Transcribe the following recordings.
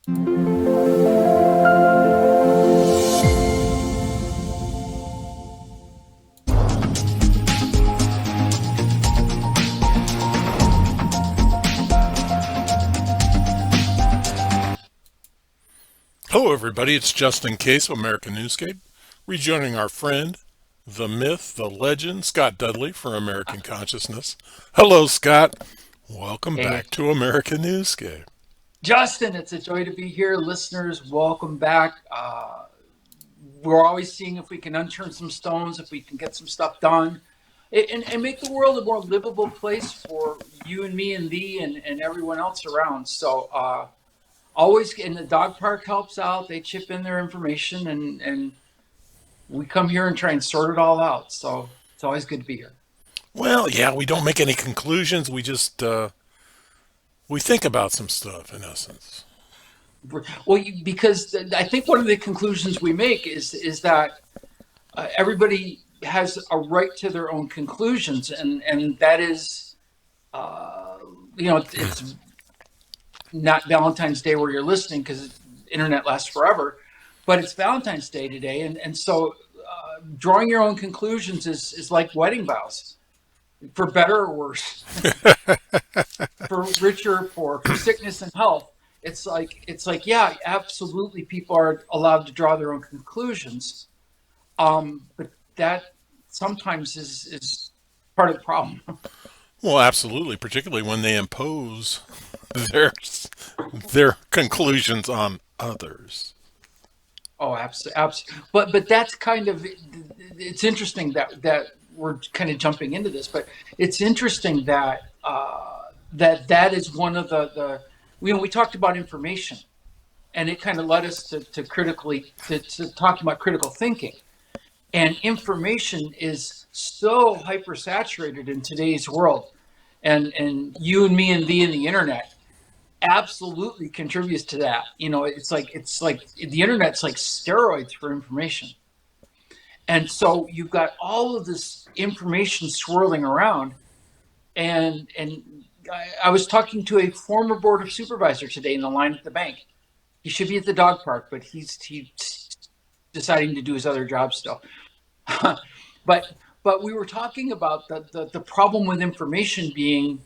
Hello, everybody. It's Justin Case of American Newscape, rejoining our friend, the myth, the legend, Scott Dudley for American Consciousness. Hello, Scott. Welcome Hey, back to American Newscape. Justin, it's a joy to be here. Listeners, welcome back. We're always seeing if we can unturn some stones, if we can get some stuff done, and make the world a more livable place for you and me and thee and everyone else around. So, always, and the dog park helps out. They chip in their information, and we come here and try and sort it all out. So, it's always good to be here. Well, yeah, we don't make any conclusions. We just we think about some stuff, in essence. Well, because I think one of the conclusions we make is that everybody has a right to their own conclusions, and that is, uh, it's not Valentine's Day where you're listening because internet lasts forever, but it's Valentine's Day today, and so drawing your own conclusions is like wedding vows, for better or worse, for richer or poor, for sickness and health. It's like yeah, absolutely, people are allowed to draw their own conclusions, but that sometimes is part of the problem. Well, absolutely, particularly when they impose their their conclusions on others. Oh, absolutely. But that's kind of, it's interesting that we're kind of jumping into this, but it's interesting that that is one of the we talked about information, and it kind of led us to talking about critical thinking. And information is so hypersaturated in today's world, and you and me and thee and the internet absolutely contributes to that. It's like the internet's like steroids for information. And so you've got all of this information swirling around, and I was talking to a former board of supervisor today in the line at the bank. He should be at the dog park, but he's deciding to do his other job still. but but we were talking about the problem with information being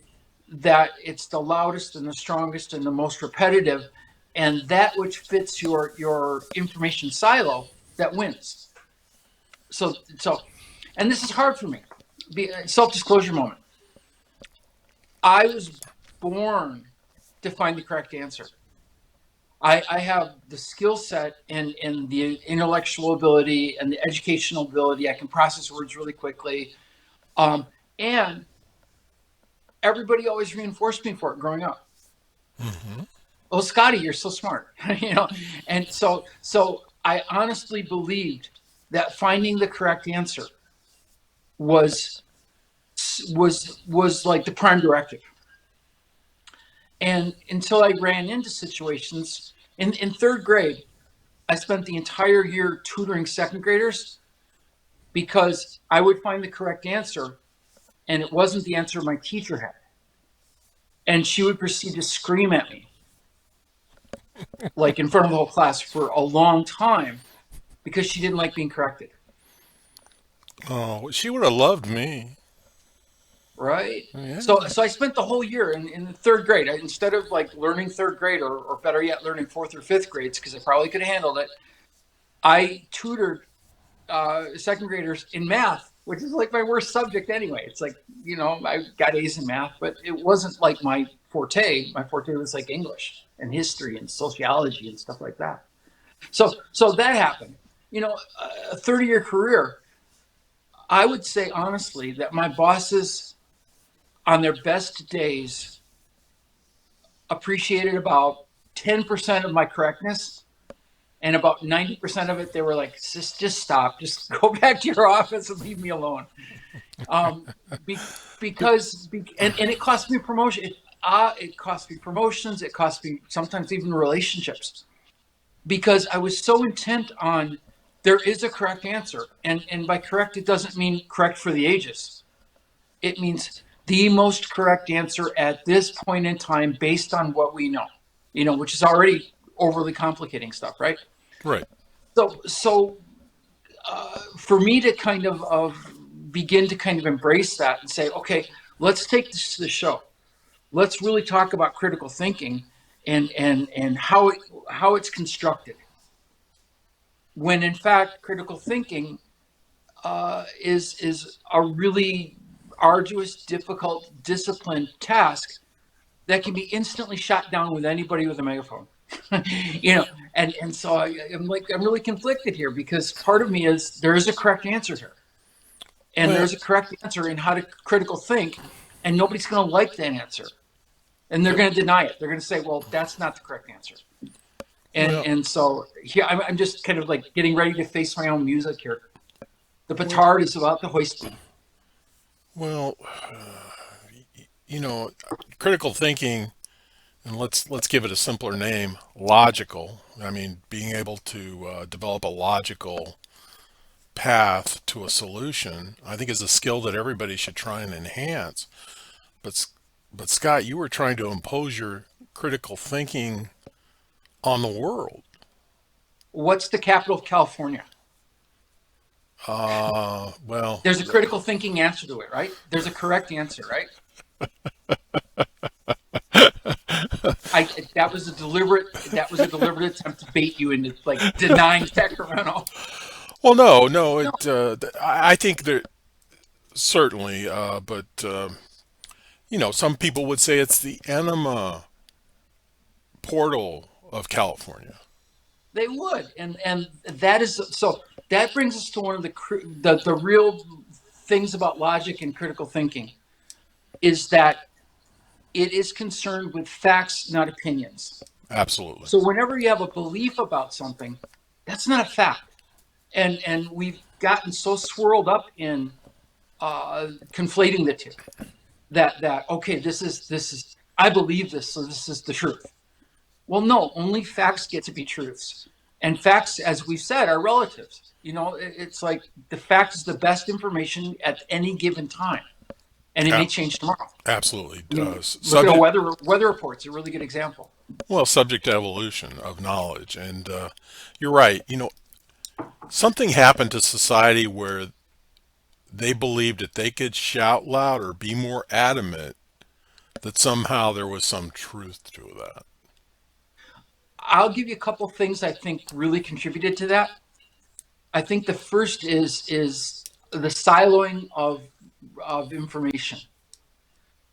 that it's the loudest and the strongest and the most repetitive, and that which fits your information silo, that wins. So and this is hard for me. Self-disclosure moment. I was born to find the correct answer. I have the skill set and the intellectual ability and the educational ability. I can process words really quickly. And everybody always reinforced me for it growing up. Hmm. Oh, Scotty, you're so smart. And so I honestly believed that finding the correct answer was was like the prime directive. And until I ran into situations in third grade, I spent the entire year tutoring second graders because I would find the correct answer and it wasn't the answer my teacher had. And she would proceed to scream at me, like in front of the whole class for a long time because she didn't like being corrected. Oh, she would have loved me. Right. So Yeah. so I spent the whole year in the third grade. Instead of like learning third grade, or better yet, learning fourth or fifth grades, because I probably could have handled it, I tutored second graders in math, which is like my worst subject anyway. It's like, I got A's in math, but it wasn't like my forte. My forte was like English and history and sociology and stuff like that. So that happened. A 30-year career. I would say honestly that my bosses on their best days appreciated about 10% of my correctness, and about 90% of it they were like, just stop, just go back to your office and leave me alone. um, be, and it cost me promotion. It cost me promotions. It cost me sometimes even relationships, because I was so intent on there is a correct answer, and by correct it doesn't mean correct for the ages. It means the most correct answer at this point in time based on what we know, which is already overly complicating stuff, right? Right. So for me to kind of begin to kind of embrace that and say, okay, let's take this to the show. Let's really talk about critical thinking and how it's constructed. When in fact, critical thinking is a really arduous, difficult, disciplined task that can be instantly shot down with anybody with a megaphone. you know, and so I'm really conflicted here because part of me is there is a correct answer here, and Well, there's a correct answer in how to critical think, and nobody's going to like that answer, and they're going to deny it. They're going to say, well, that's not the correct answer. And well, and so here I'm just kind of like getting ready to face my own music here. The well, petard is about to hoist me. well, you know, critical thinking, and let's give it a simpler name, logical. I mean, being able to develop a logical path to a solution, I think is a skill that everybody should try and enhance. But but Scott, you were trying to impose your critical thinking on the world. What's the capital of California? Well, There's a critical thinking answer to it, right? There's a correct answer, right? I that was a deliberate attempt to bait you into like denying Sacramento. well, no, No, I think that certainly, but some people would say it's the enema portal of California. they would, and that is so. That brings us to one of the real things about logic and critical thinking is that it is concerned with facts, not opinions. Absolutely. So whenever you have a belief about something, that's not a fact, and we've gotten so swirled up in conflating the two that okay, this is I believe this, so this is the truth. Well, no, only facts get to be truths. And facts, as we've said, are relatives. It's like the fact is the best information at any given time, and it may A- change tomorrow. Absolutely I mean, does. look at a Subject, weather report's a really good example. well, subject to evolution of knowledge. And you're right. Something happened to society where they believed that they could shout louder, be more adamant, that somehow there was some truth to that. I'll give you a couple things I think really contributed to that. I think the first is the siloing of information.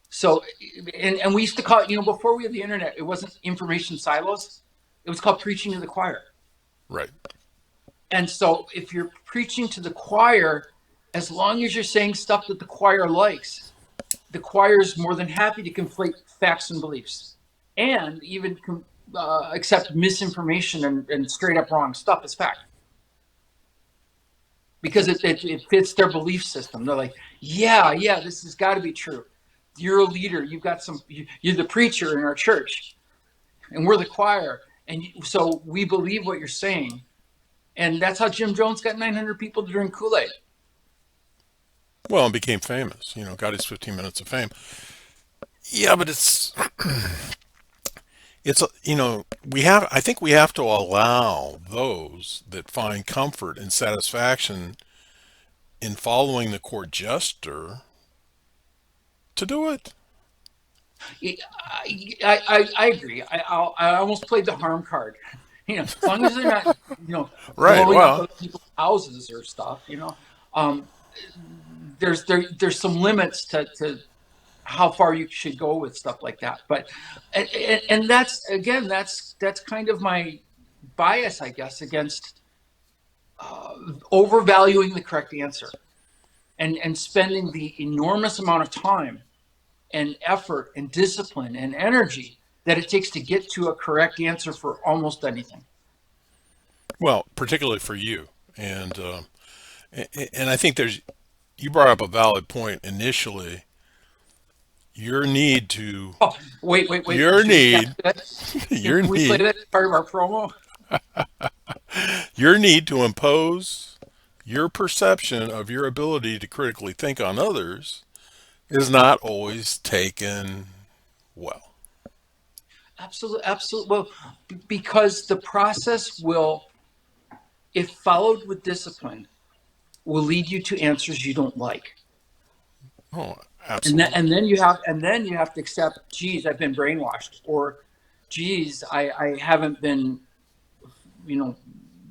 So, and we used to call it, before we had the internet, it wasn't information silos. It was called preaching to the choir. Right. And so, if you're preaching to the choir, as long as you're saying stuff that the choir likes, the choir is more than happy to conflate facts and beliefs, and even accept misinformation and straight up wrong stuff as fact because it fits their belief system. They're like, yeah, this has got to be true. You're a leader. You've got you're the preacher in our church, and we're the choir, and so we believe what you're saying. And that's how Jim Jones got 900 people to drink Kool-Aid. Well, and became famous. Got his 15 minutes of fame. Yeah, but I think we have to allow those that find comfort and satisfaction in following the court jester to do it. I agree. I almost played the harm card. As long as they're not, Right. blowing up Well, other people's houses or stuff, um, there's some limits to how far you should go with stuff like that. But and that's again that's kind of my bias, I guess, against overvaluing the correct answer and spending the enormous amount of time and effort and discipline and energy that it takes to get to a correct answer for almost anything. well, particularly for you, and I think you brought up a valid point initially. Your need to, Oh, wait. your Should we need, capture that? your Can we play need, that as part of our promo? your need to impose your perception of your ability to critically think on others is not always taken well. Absolutely, absolutely. Well, because the process will, if followed with discipline, will lead you to answers you don't like. Oh, And then, absolutely. and then you have to accept, geez, I've been brainwashed, or geez, I haven't been, you know,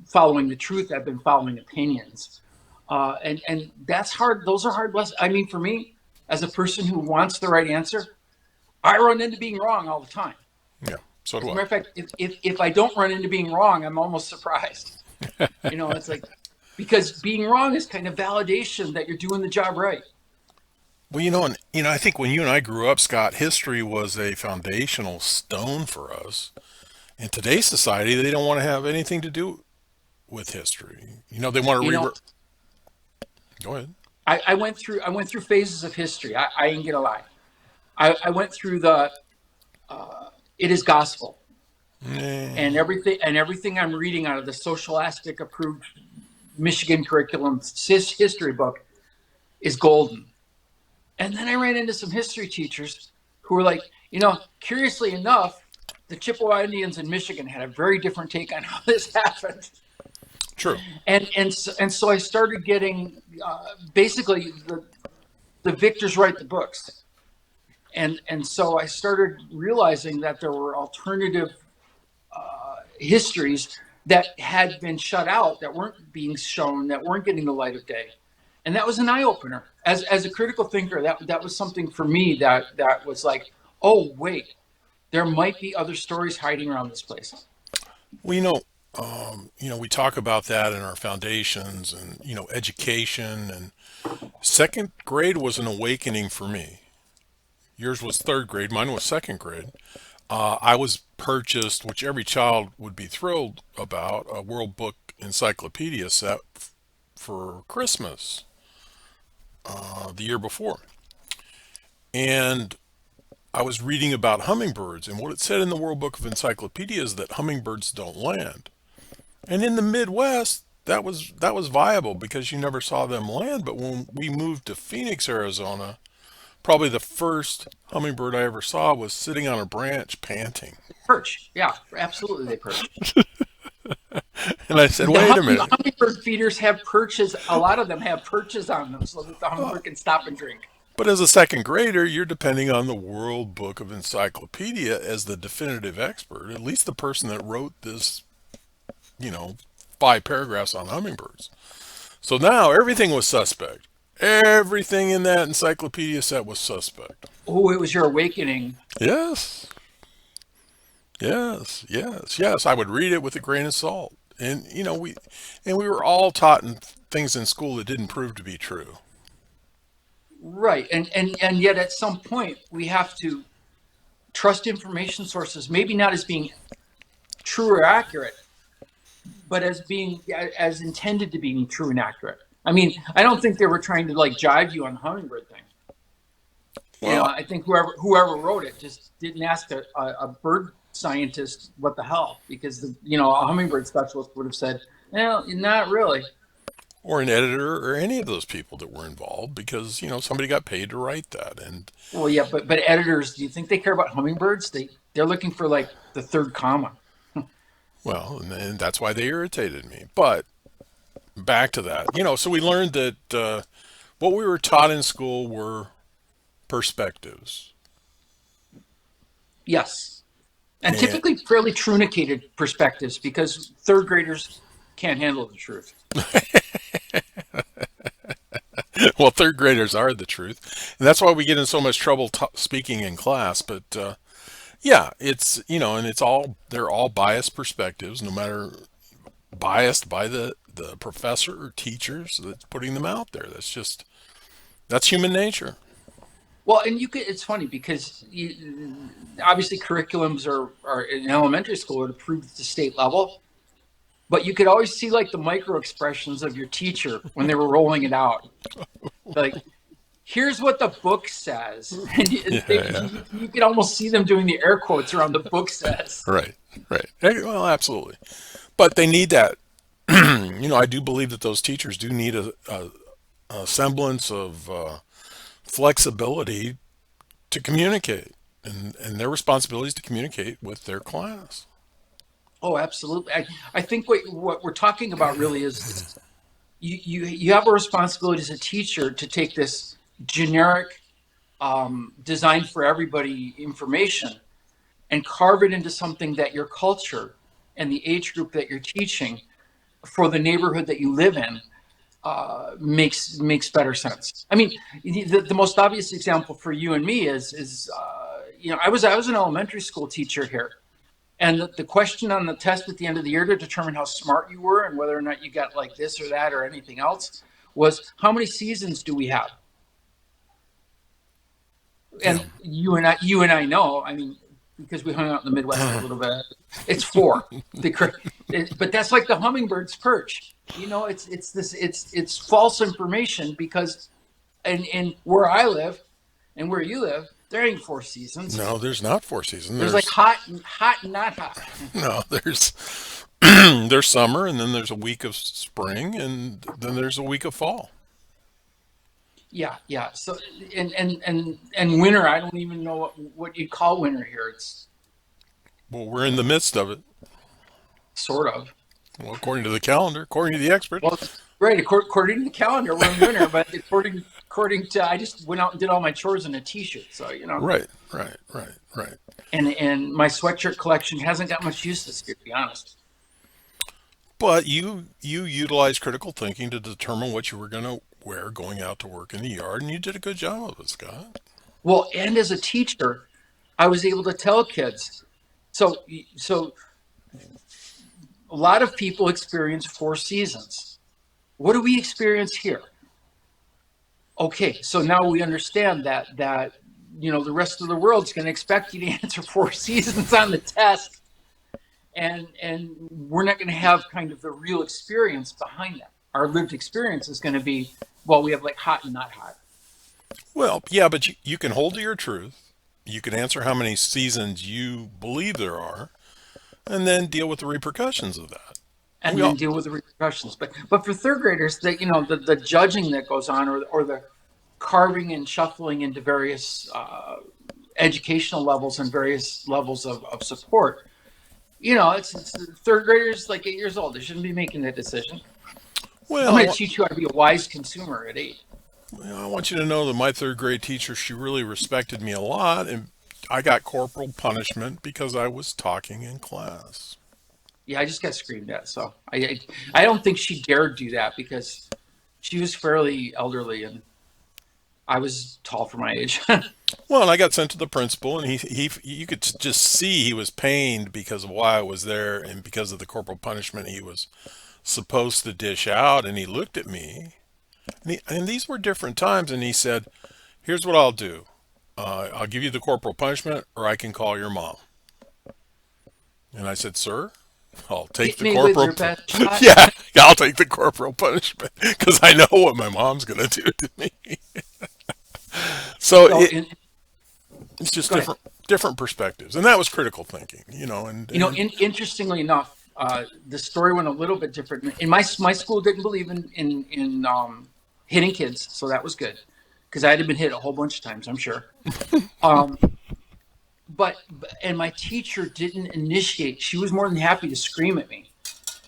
following the truth. I've been following opinions. And that's hard. Those are hard lessons. I mean, for me, as a person who wants the right answer, I run into being wrong all the time. Yeah, so As do a I. matter of fact, if I don't run into being wrong, I'm almost surprised. It's like, because being wrong is kind of validation that you're doing the job right. Well, I think when you and I grew up, Scott, history was a foundational stone for us. In today's society, they don't want to have anything to do with history. They want to You know, Go ahead. I went through phases of history. I ain't gonna lie. I went through the it is gospel, Eh, and everything I'm reading out of the socialistic approved Michigan curriculum history book is golden. And then I ran into some history teachers who were like, curiously enough, the Chippewa Indians in Michigan had a very different take on how this happened. true. And so I started getting basically the victors write the books, and so I started realizing that there were alternative histories that had been shut out, that weren't being shown, that weren't getting the light of day, and that was an eye opener. As a critical thinker, that was something for me that was like, oh wait, there might be other stories hiding around this place. Well, we talk about that in our foundations and, education. And second grade was an awakening for me. Yours was third grade, mine was second grade. I was purchased, which every child would be thrilled about, a World Book Encyclopedia set for Christmas the year before. And I was reading about hummingbirds, and what it said in the World Book of Encyclopedia is that hummingbirds don't land. And in the Midwest, that was viable because you never saw them land. But when we moved to Phoenix, Arizona, probably the first hummingbird I ever saw was sitting on a branch panting. Perch, yeah, absolutely, they perch. And I said, The wait a minute. hummingbird feeders have perches. A lot of them have perches on them so that the hummingbird can stop and drink. But as a second grader, you're depending on the World Book of Encyclopedia as the definitive expert, at least the person that wrote this, you know, 5 paragraphs on hummingbirds. So now everything was suspect. Everything in that encyclopedia set was suspect. Oh, it was your awakening. Yes, yes, yes, yes. I would read it with a grain of salt. And we were all taught things in school that didn't prove to be true. Right. And yet at some point we have to trust information sources, maybe not as being true or accurate, but as being as intended to be true and accurate. I mean, I don't think they were trying to like jive you on the hummingbird thing. Well, I think whoever wrote it just didn't ask a bird scientist what the hell, because a hummingbird specialist would have said, well, not really. or an editor or any of those people that were involved because, somebody got paid to write that. And Well, yeah, but editors, do you think they care about hummingbirds? They're looking for like the third comma. well, and that's why they irritated me. But back to that, so we learned that what we were taught in school were perspectives. Yes, and And typically fairly truncated perspectives, because third graders can't handle the truth. well, third graders are the truth. And that's why we get in so much trouble speaking in class. But yeah, and they're all biased perspectives, no matter biased by the professor or teachers that's putting them out there. That's human nature. Well, and it's funny because obviously curriculums are in elementary school are approved at the state level, but you could always see like the micro expressions of your teacher when they were rolling it out. Like, here's what the book says. And Yeah, yeah. you could almost see them doing the air quotes around the book says. Right, right. Well, absolutely. But they need that. I do believe that those teachers do need a semblance of flexibility to communicate. and their responsibility is to communicate with their class. Oh, absolutely. I think what we're talking about really is you have a responsibility as a teacher to take this generic designed for everybody information and carve it into something that your culture and the age group that you're teaching for the neighborhood that you live in makes better sense. I mean, the most obvious example for you and me is I was an elementary school teacher here, and the question on the test at the end of the year to determine how smart you were and whether or not you got like this or that or anything else was how many seasons do we have? Yeah. And you and I know. I mean, because we hung out in the Midwest for a little bit. It's four. But that's like the hummingbird's perch. It's false information because in where I live and where you live, there ain't four seasons. No, there's not four seasons. There's like hot and not hot. No, there's there's summer, and then there's a week of spring, and then there's a week of fall. Yeah, yeah. So and winter, I don't even know what you'd call winter here. It's Well, we're in the midst of it. sort of. Well, according to the calendar, according to the experts. Well, right. According to the calendar, we're in winter, but according to I just went out and did all my chores in a t-shirt, so Right, right, right, right. and my sweatshirt collection hasn't got much use this year, to be honest. But you utilized critical thinking to determine what you were going to wear going out to work in the yard, and you did a good job of it, Scott. Well, and as a teacher, I was able to tell kids. So a lot of people experience four seasons. What do we experience here? Okay, so now we understand that the rest of the world's going to expect you to answer four seasons on the test, and we're not going to have kind of the real experience behind that. Our lived experience is going to be, well, we have like hot and not hot, Well, yeah, but you can hold to your truth. You can answer how many seasons you believe there are, and then deal with the repercussions of that. And and we then all, deal with the repercussions. But for third graders, the judging that goes on, or the carving and shuffling into various educational levels and various levels of support. It's third graders like 8 years old. They shouldn't be making that decision. I'm well, going to teach you how to be a wise consumer at 8. I want you to know that my third grade teacher, she really respected me a lot, and I got corporal punishment because I was talking in class. Yeah, I just got screamed at. So I don't think she dared do that because she was fairly elderly and I was tall for my age. Well, and I got sent to the principal, and you could just see he was pained because of why I was there and because of the corporal punishment he was supposed to dish out. And he looked at me, and these were different times, and he said, "Here's what I'll do. I'll give you the corporal punishment, or I can call your mom." And I said, "Sir, I'll take Hit the me with corporal. your best shot. Yeah, I'll take the corporal punishment because I know what my mom's gonna do to me." So So it's just go ahead. different perspectives, and that was critical thinking, and Interestingly enough, the story went a little bit different. In my school didn't believe in hitting kids, so that was good because I had been hit a whole bunch of times, I'm sure. Um, and my teacher didn't initiate. She was more than happy to scream at me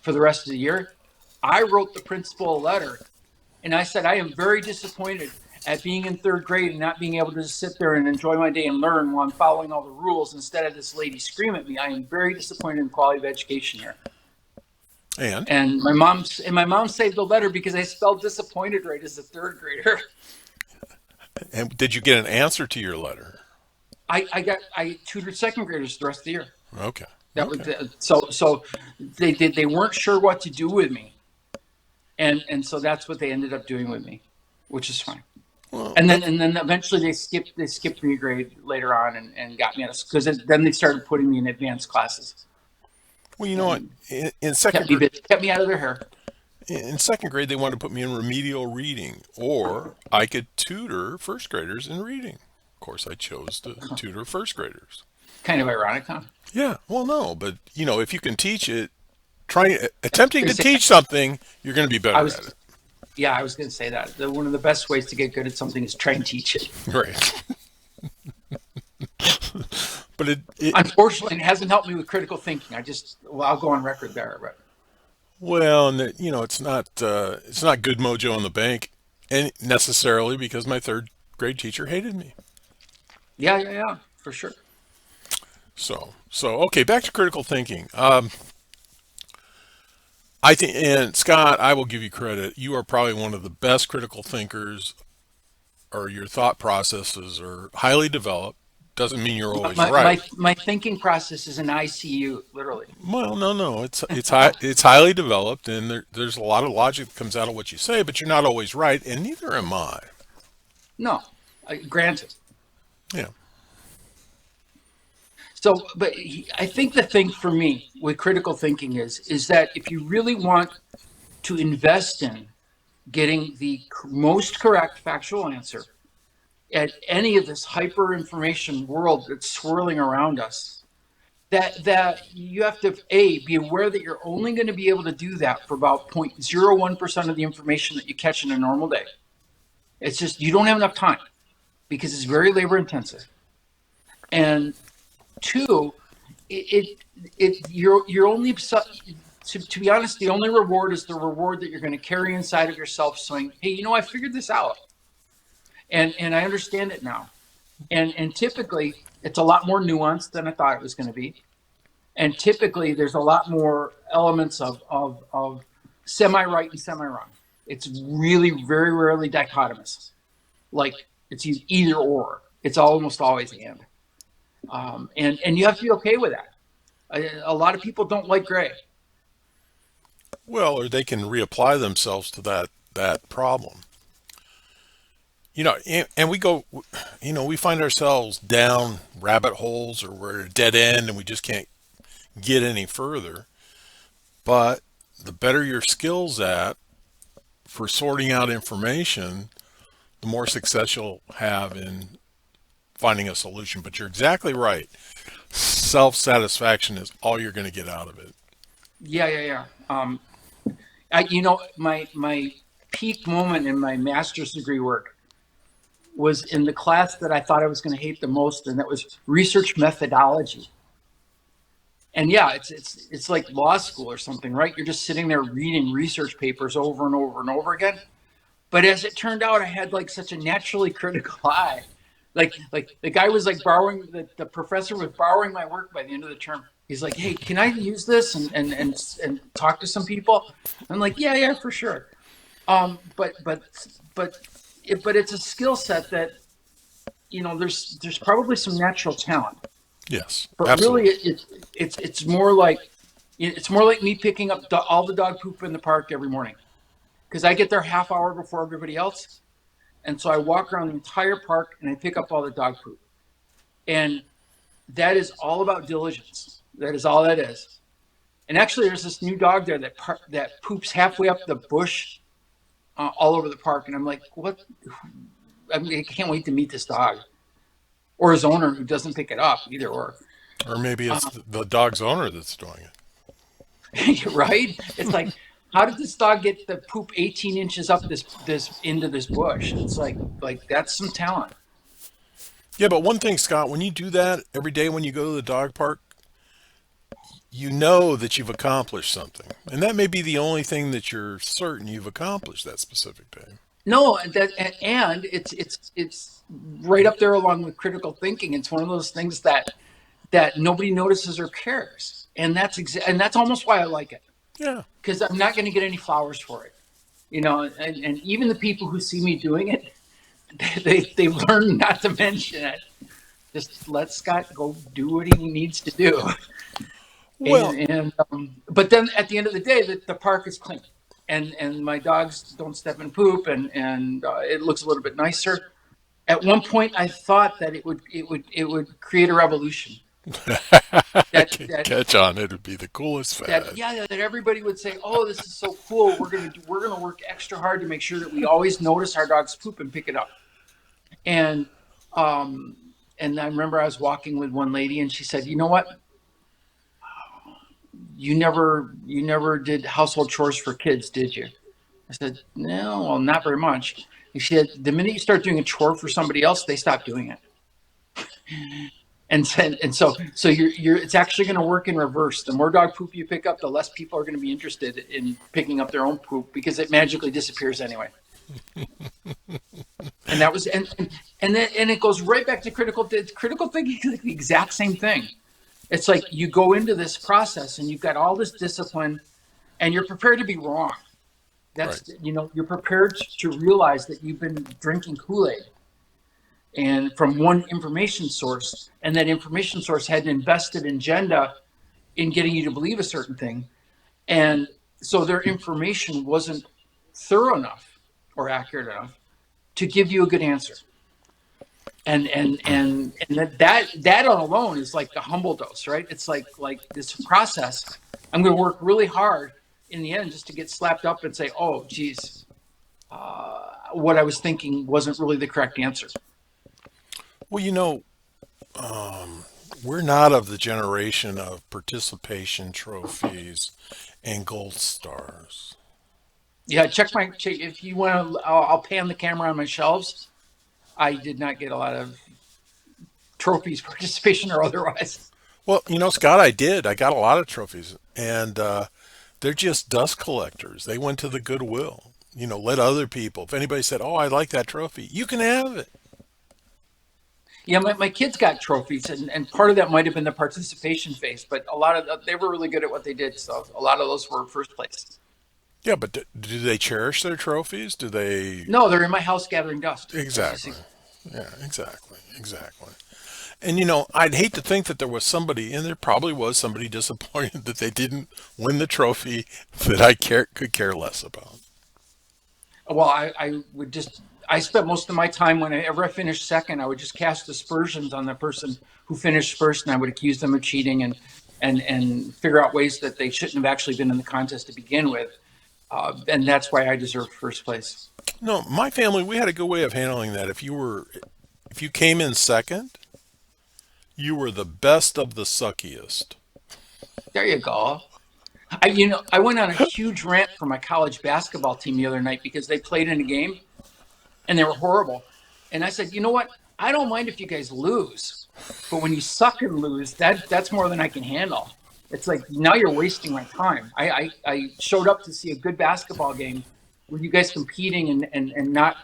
for the rest of the year. I wrote the principal a letter, and I said I am very disappointed at being in third grade and not being able to just sit there and enjoy my day and learn while I'm following all the rules instead of this lady scream at me. I am very disappointed in the quality of education here. and And my mom saved the letter because I spelled disappointed right as a third grader. and did you get an answer to your letter? I tutored second graders the rest of the year. Okay, That was okay. so they weren't sure what to do with me, and so that's what they ended up doing with me, which is fine. Well, And then eventually they skipped me a grade later on and got me out of because then they started putting me in advanced classes you know what? and In second kept me grade, busy, kept me out of their hair. in second grade, they wanted to put me in remedial reading, or I could tutor first graders in reading. Of course, I chose to tutor first graders. Kind of ironic, huh? Yeah, well, no, but if you can teach it, attempting I to was teach something, you're going to be I better at was it. yeah, I was going to say that one of the best ways to get good at something is try and teach it. Right. But it Unfortunately, it hasn't helped me with critical thinking. Well, I'll go on record there, but well, and it's not good mojo in the bank, and necessarily because my third grade teacher hated me. yeah, yeah, yeah, for sure. So okay, back to critical thinking. I think, and Scott, I will give you credit. You are probably one of the best critical thinkers, or your thought processes are highly developed. Doesn't mean you're always right. My thinking process is an ICU, literally. Well, no, it's highly developed, and there's a lot of logic that comes out of what you say, but you're not always right, and neither am I. No, granted. Yeah. So, but I think the thing for me with critical thinking is that if you really want to invest in getting the most correct factual answer at any of this hyper information world that's swirling around us, that you have to be aware that you're only going to be able to do that for about 0.01% of the information that you catch in a normal day. It's just you don't have enough time because it's very labor intensive. And two, you're only, to be honest, the only reward is the reward that you're going to carry inside of yourself, saying, "Hey, I figured this out, and I understand it now." And typically, it's a lot more nuanced than I thought it was going to be. And typically, there's a lot more elements of semi right and semi wrong. It's really very rarely dichotomous. Like it's either or. It's almost always and. And you have to be okay with that. A lot of people don't like gray. Well, or they can reapply themselves to that problem. And we go, we find ourselves down rabbit holes, or we're at a dead end and we just can't get any further. But the better your skills at for sorting out information, the more success you'll have in finding a solution. But you're exactly right. Self-satisfaction is all you're going to get out of it. Yeah, yeah, yeah. My peak moment in my master's degree work was in the class that I thought I was going to hate the most, and that was research methodology. And yeah, it's like law school or something, right? You're just sitting there reading research papers over and over and over again. But as it turned out, I had like such a naturally critical eye. Like the guy was like borrowing the professor was borrowing my work by the end of the term. He's like, "Hey, can I use this and talk to some people?" I'm like, "Yeah, yeah, for sure." But it's a skill set that there's probably some natural talent, Yes, but really absolutely. it's more like me picking up all the dog poop in the park every morning because I get there half hour before everybody else, and so I walk around the entire park and I pick up all the dog poop, and that is all about diligence. That is all that is. And actually, there's this new dog there that poops halfway up the bush all over the park, and I'm like, what? I mean, I can't wait to meet this dog or his owner who doesn't pick it up either. Or Or maybe uh, it's the dog's owner that's doing it. right? It's like, how did this dog get the poop 18 inches up this into this bush? It's like that's some talent. Yeah, but one thing, Scott, when you do that every day when you go to the dog park, you know that you've accomplished something. And that may be the only thing that you're certain you've accomplished that specific day. No, and it's right up there along with critical thinking. It's one of those things that nobody notices or cares, and and that's almost why I like it Yeah. because I'm not going to get any flowers for it, and even the people who see me doing it, they've learned not to mention it. Just let Scott go do what he needs to do, Well, but then at the end of the day, the park is clean, and my dogs don't step in poop, and it looks a little bit nicer. At one point, I thought that it would create a revolution. That that catch on. It'd be the coolest that fad. yeah, that everybody would say, "Oh, this is so cool. We're gonna work extra hard to make sure that we always notice our dog's poop and pick it up." And um, and I remember I was walking with one lady, and she said, "You know what? You never did household chores for kids, did you?" I said, "No, well, not very much." And she said, "The minute you start doing a chore for somebody else, they stop doing it." And so you're it's actually going to work in reverse. The more dog poop you pick up, the less people are going to be interested in picking up their own poop because it magically disappears anyway. And that was and it goes right back to critical thinking is like the exact same thing. It's like you go into this process and you've got all this discipline and you're prepared to be wrong. Right. That's you're prepared to realize that you've been drinking Kool-Aid and from one information source, and that information source had an invested agenda in getting you to believe a certain thing, and so their information wasn't thorough enough or accurate enough to give you a good answer. And that alone is like the humble dose, right? It's like this process. I'm going to work really hard in the end just to get slapped up and say, oh, geez, what I was thinking wasn't really the correct answer. Well, we're not of the generation of participation trophies and gold stars. Yeah, if you want to, I'll pan the camera on my shelves. I did not get a lot of trophies, participation or otherwise. Well, Scott, I did. I got a lot of trophies, and they're just dust collectors. They went to the Goodwill. Let other people. If anybody said, "Oh, I like that trophy," you can have it. Yeah, my kids got trophies, and part of that might have been the participation phase, but a lot of they were really good at what they did, so a lot of those were first place. Yeah, but do they cherish their trophies? Do they? No, they're in my house gathering dust. As you Exactly. see. Yeah, exactly. Exactly. And I'd hate to think that there was somebody, and there probably was somebody disappointed that they didn't win the trophy that could care less about. Well, I would just I spent most of my time whenever I finished second, I would just cast aspersions on the person who finished first, and I would accuse them of cheating and figure out ways that they shouldn't have actually been in the contest to begin with. And that's why I deserved first place. No, my family, we had a good way of handling that. If you came in second, you were the best of the suckiest. There you go. I went on a huge rant for my college basketball team the other night because they played in a game and they were horrible. And I said, you know what? I don't mind if you guys lose, but when you suck and lose, that's more than I can handle. It's like now you're wasting my time. I showed up to see a good basketball game with you guys competing and not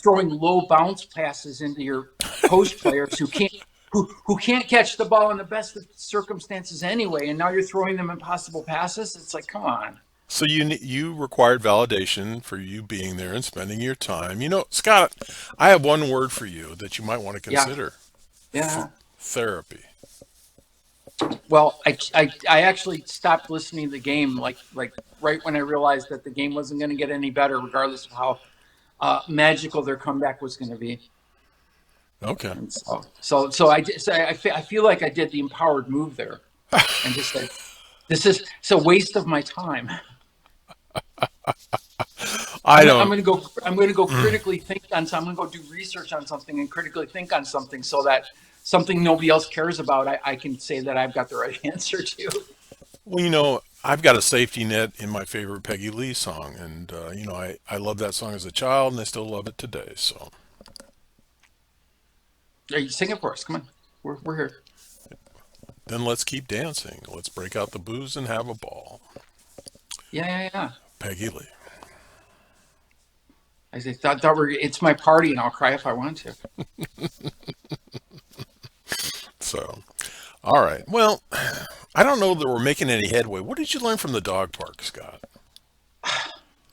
throwing low bounce passes into your post players who can't catch the ball in the best of circumstances anyway, and now you're throwing them impossible passes. It's like, come on. So you required validation for you being there and spending your time. Scott, I have one word for you that you might want to Yeah, consider. yeah. Therapy. Well, I actually stopped listening to the game like right when I realized that the game wasn't going to get any better, regardless of how magical their comeback was going to be. Okay. And so I feel like I did the empowered move there, and just like this is it's a waste of my time. I don't. I'm going to go critically think on something. I'm going to go do research on something and critically think on something so that something nobody else cares about, I can say that I've got the right answer to. Well, I've got a safety net in my favorite Peggy Lee song, and I love that song as a child, and I still love it today. So Are you sing it for us? Come on, we're here. then let's keep dancing. Let's break out the booze and have a ball. Yeah, yeah, yeah. Peggy Lee. Thought it's my party, and I'll cry if I want to. So, all right. Well, I don't know that we're making any headway. What did you learn from the dog park, Scott?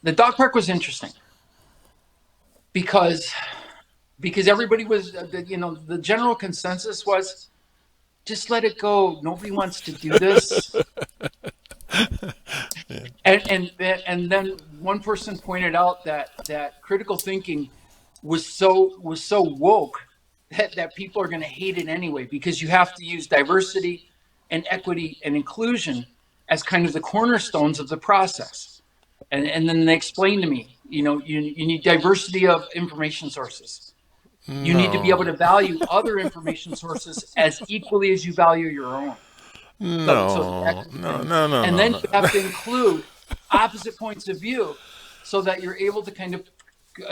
The dog park was interesting because everybody was the general consensus was just let it go. Nobody wants to do this. And then one person pointed out that critical thinking was so woke that people are going to hate it anyway because you have to use diversity and equity and inclusion as kind of the cornerstones of the process. And then they explained to me, you need diversity of information sources. You need to be able No, to value other information sources as equally as you value your own. So no, that's the no, thing. no, no, And no, then no. you have to include opposite points of view so that you're able to kind of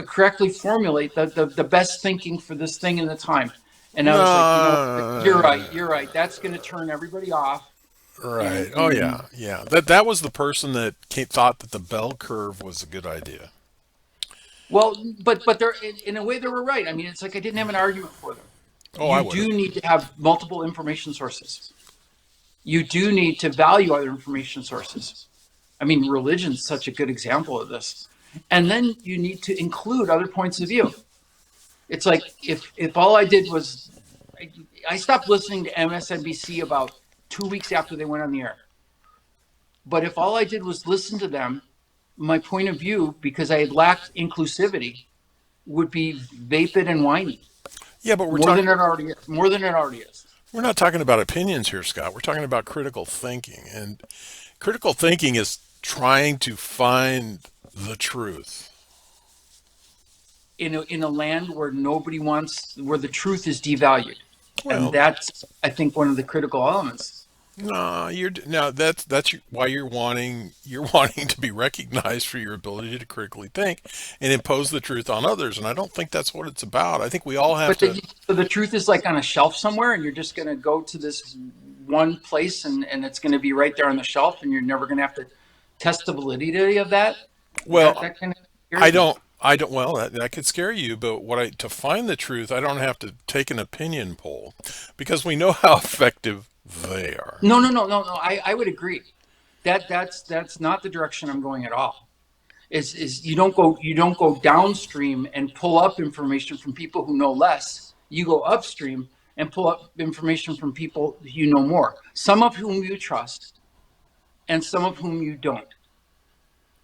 correctly formulate the best thinking for this thing in the time. And I was like, you know, you're right, No, you're right. That's going to turn everybody off. right. And Oh yeah, yeah. That was the person that thought that the bell curve was a good idea. well, but they're in a way they were right. I mean, it's like I didn't have an argument for them. Oh, I You would have. do need to have multiple information sources. You do need to value other information sources. I mean, religion's such a good example of this. And then you need to include other points of view. It's like if all I did was I stopped listening to MSNBC about 2 weeks after they went on the air. But if all I did was listen to them, my point of view, because I had lacked inclusivity, would be vapid and whiny Yeah, but more than it already is. More than it already is. we're not talking about opinions here, Scott. We're talking about critical thinking, and critical thinking is trying to find the truth. In a land where nobody wants, where the truth is devalued, and Well, that's I think one of the critical elements. no, that's why you're wanting to be recognized for your ability to critically think and impose the truth on others. And I don't think that's what it's about. I think we all have But to. the truth is like on a shelf somewhere, and you're just going to go to this one place, and it's going to be right there on the shelf, and you're never going to have to test the validity of that. Well, That kind of I scares me. don't. I don't. Well, that could scare you, but to find the truth, I don't have to take an opinion poll because we know how effective they are. No, no, no, no, no. I would agree. That's not the direction I'm going at all. Is you don't go downstream and pull up information from people who know less. You go upstream and pull up information from people you know more. Some of whom you trust and some of whom you don't.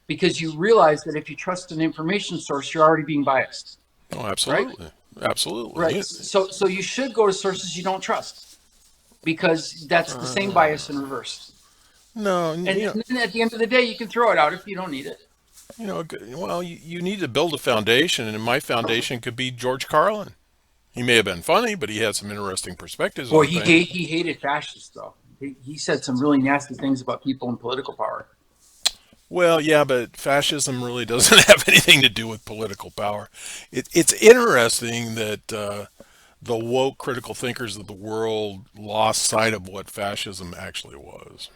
Because you realize that if you trust an information source, you're already being biased, Oh, right? absolutely, absolutely. Right. So you should go to sources you don't trust because that's the same bias in reverse. No, And then at the end of the day, you can throw it out if you don't need it. well, you need to build a foundation, and my foundation could be George Carlin. He may have been funny, but he had some interesting perspectives Boy, on things. he hated fascists though. He said some really nasty things about people in political power. Well, yeah, but fascism really doesn't have anything to do with political power. It's interesting that the woke critical thinkers of the world lost sight of what fascism actually was.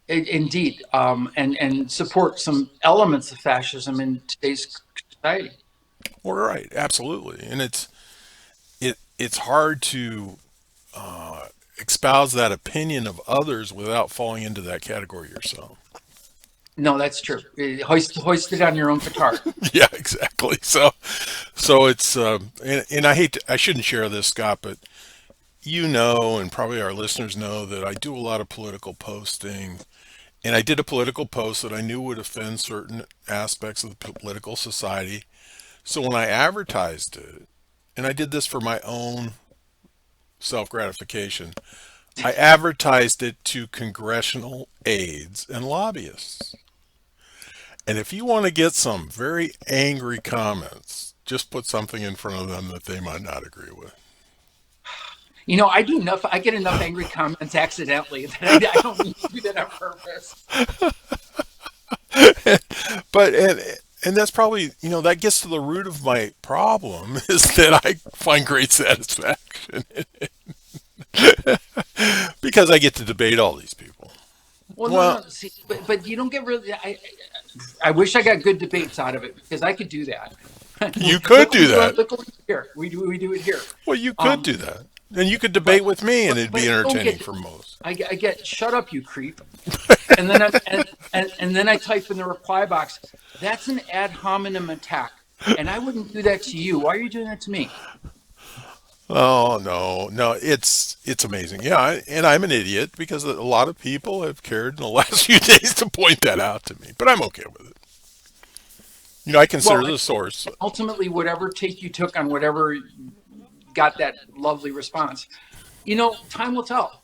Indeed, and support some elements of fascism in today's society. Well, right, absolutely, and it's hard to espouse that opinion of others without falling into that category yourself. No, that's true. Hoist it on your own petard. Yeah, exactly. So it's and I shouldn't share this, Scott, but you know, and probably our listeners know that I do a lot of political posting. And I did a political post that I knew would offend certain aspects of the political society. So when I advertised it, and I did this for my own self gratification, I advertised it to congressional aides and lobbyists. And if you want to get some very angry comments, just put something in front of them that they might not agree with. You know, I do enough. I get enough angry comments accidentally that I don't need to do that on purpose. But and that's probably, that gets to the root of my problem is that I find great satisfaction in it because I get to debate all these people. Well, no, Well, no. See, but you don't get really. I wish I got good debates out of it because I could do that. you could do that. Look what we do here. We do it here. Well, you could Um, do that. And you could but debate with me and it'd but be I don't entertaining get. for most. I get shut up, you creep, and then and then I type in the reply box. That's an ad hominem attack, and I wouldn't do that to you. Why are you doing that to me? Oh, no, no, it's amazing. Yeah, and I'm an idiot because a lot of people have cared in the last few days to point that out to me, but I'm okay with it. I consider Well, the source. ultimately, whatever take you took on whatever got that lovely response, time will tell.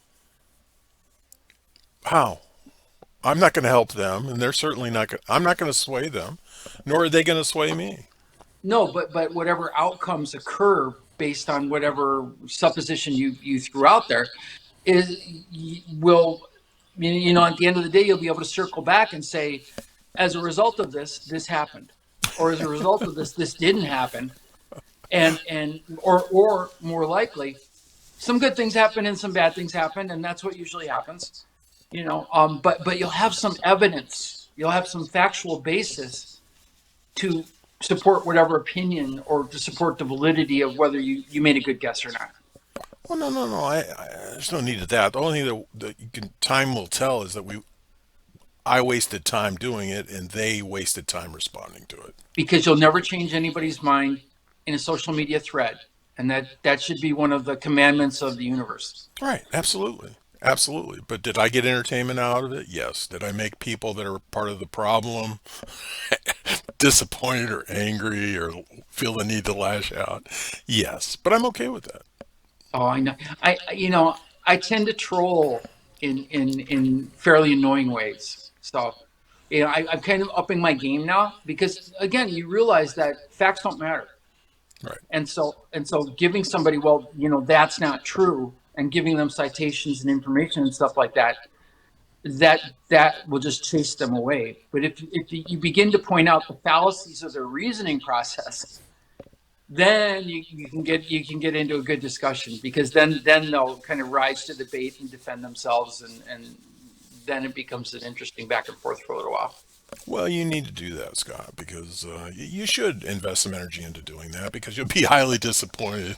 How? I'm not going to help them, and they're certainly not going. I'm not going to sway them, nor are they going to sway me. No, but whatever outcomes occur based on whatever supposition you threw out there is will at the end of the day you'll be able to circle back and say, as a result of this happened, or as a result of this didn't happen, and or more likely, some good things happen and some bad things happen, and that's what usually happens. But you'll have some evidence, you'll have some factual basis to support whatever opinion or to support the validity of whether you made a good guess or not. Well, no, no, no. There's no need of that. The only thing that time will tell is that I wasted time doing it, and they wasted time responding to it. Because you'll never change anybody's mind in a social media thread. And that should be one of the commandments of the universe. Right. Absolutely. Absolutely. But did I get entertainment out of it? Yes. Did I make people that are part of the problem disappointed or angry or feel the need to lash out? Yes. But I'm okay with that. Oh, I know. I tend to troll in fairly annoying ways. So, I'm kind of upping my game now because again, you realize that facts don't matter. Right. And so giving somebody, well, that's not true, and giving them citations and information and stuff like that, that will just chase them away. But if you begin to point out the fallacies of their reasoning process, then you can get into a good discussion, because then they'll kind of rise to the bait and defend themselves, and then it becomes an interesting back and forth for a little while. Well, you need to do that, Scott, because you should invest some energy into doing that because you'll be highly disappointed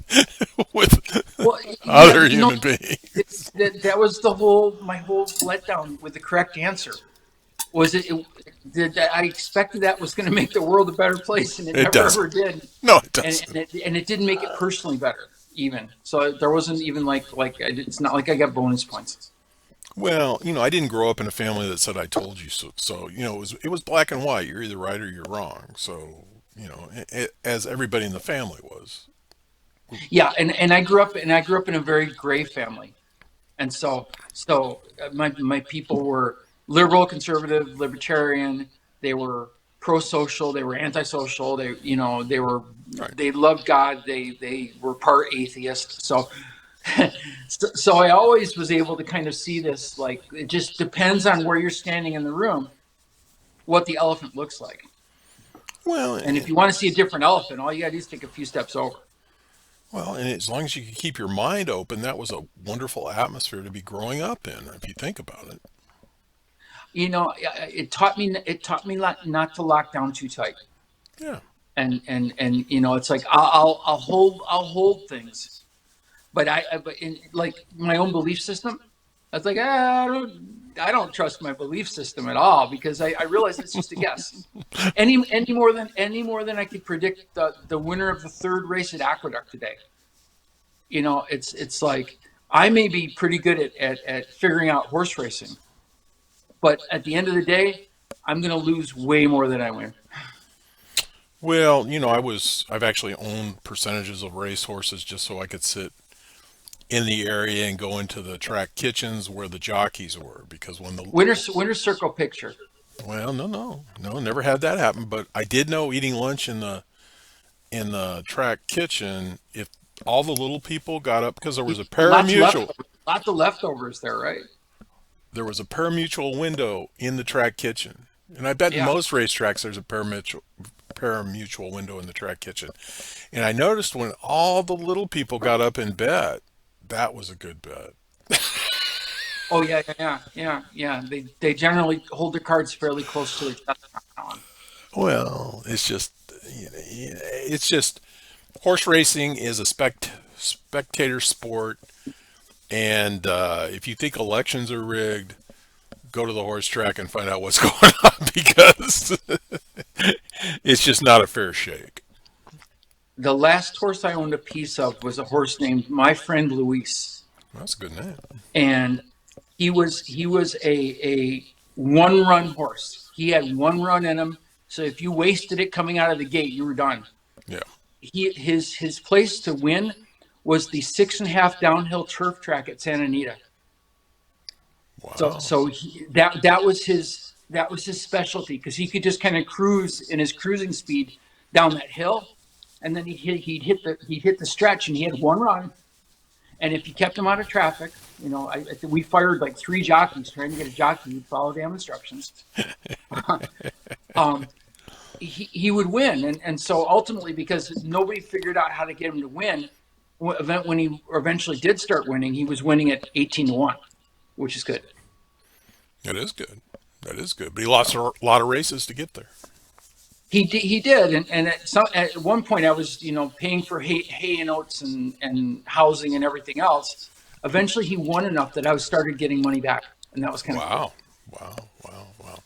with Well, other human beings. that was my whole letdown with the correct answer. Was I expected that was going to make the world a better place, and it It never doesn't. ever did. No, it and doesn't. and it didn't make it personally better even. So there wasn't even it's not like I got bonus points. Well, I didn't grow up in a family that said "I told you so." So, it was black and white. You're either right or you're wrong. So, as everybody in the family was. Yeah, and I grew up in a very gray family, and so my people were liberal, conservative, libertarian. They were pro-social. They were antisocial. Right. They loved God. They were part atheist. So I always was able to kind of see this, like, it just depends on where you're standing in the room, what the elephant looks like. Well, And if you want to see a different elephant, all you got to do is take a few steps over. and as long as you can keep your mind open, that was a wonderful atmosphere to be growing up in, if you think about it. It taught me not to lock down too tight. Yeah. And it's like I'll hold things, but but in like my own belief system, I was like, I don't trust my belief system at all, because I realize it's just a guess. Any more than I could predict the winner of the third race at Aqueduct today. It's like I may be pretty good at figuring out horse racing, but at the end of the day, I'm going to lose way more than I win. Well, I've actually owned percentages of race horses just so I could sit in the area and go into the track kitchens where the jockeys were because Winner circle picture. well, no, no, no, never had that happen, but I did know eating lunch in the track kitchen, if all the little people got up because Lots of leftovers there, right? there was a parimutuel window in the track kitchen. And I bet in Yeah. most racetracks there's a parimutuel window in the track kitchen. And I noticed when all the little people got up and bet, that was a good bet. Oh yeah, yeah, yeah, yeah. They generally hold their cards fairly close to their chest on that one. Well, it's just horse racing is a spectator sport, and if you think elections are rigged, go to the horse track and find out what's going on because it's just not a fair shake. The last horse I owned a piece of was a horse named My Friend Luis, That's a good name. and he was a one run horse. He had one run in him, so if you wasted it coming out of the gate, you were done. Yeah. His place to win was the 6.5 downhill turf track at Santa Anita. So Wow. so that was his specialty, because he could just kind of cruise in his cruising speed down that hill, and then he'd hit the stretch, and he had one run. And if you kept him out of traffic, we fired like three jockeys trying to get a jockey who'd follow damn instructions. um, he would win, and so ultimately, because nobody figured out how to get him to win, event when he eventually did start winning, he was winning at 18-1, which is good. That is good. That is good. But he lost a lot of races to get there. He did, and at one point I was paying for hay and oats and housing and everything else. Eventually, he won enough that I started getting money back, and that was kind of cool. Wow. Wow. Wow. Wow.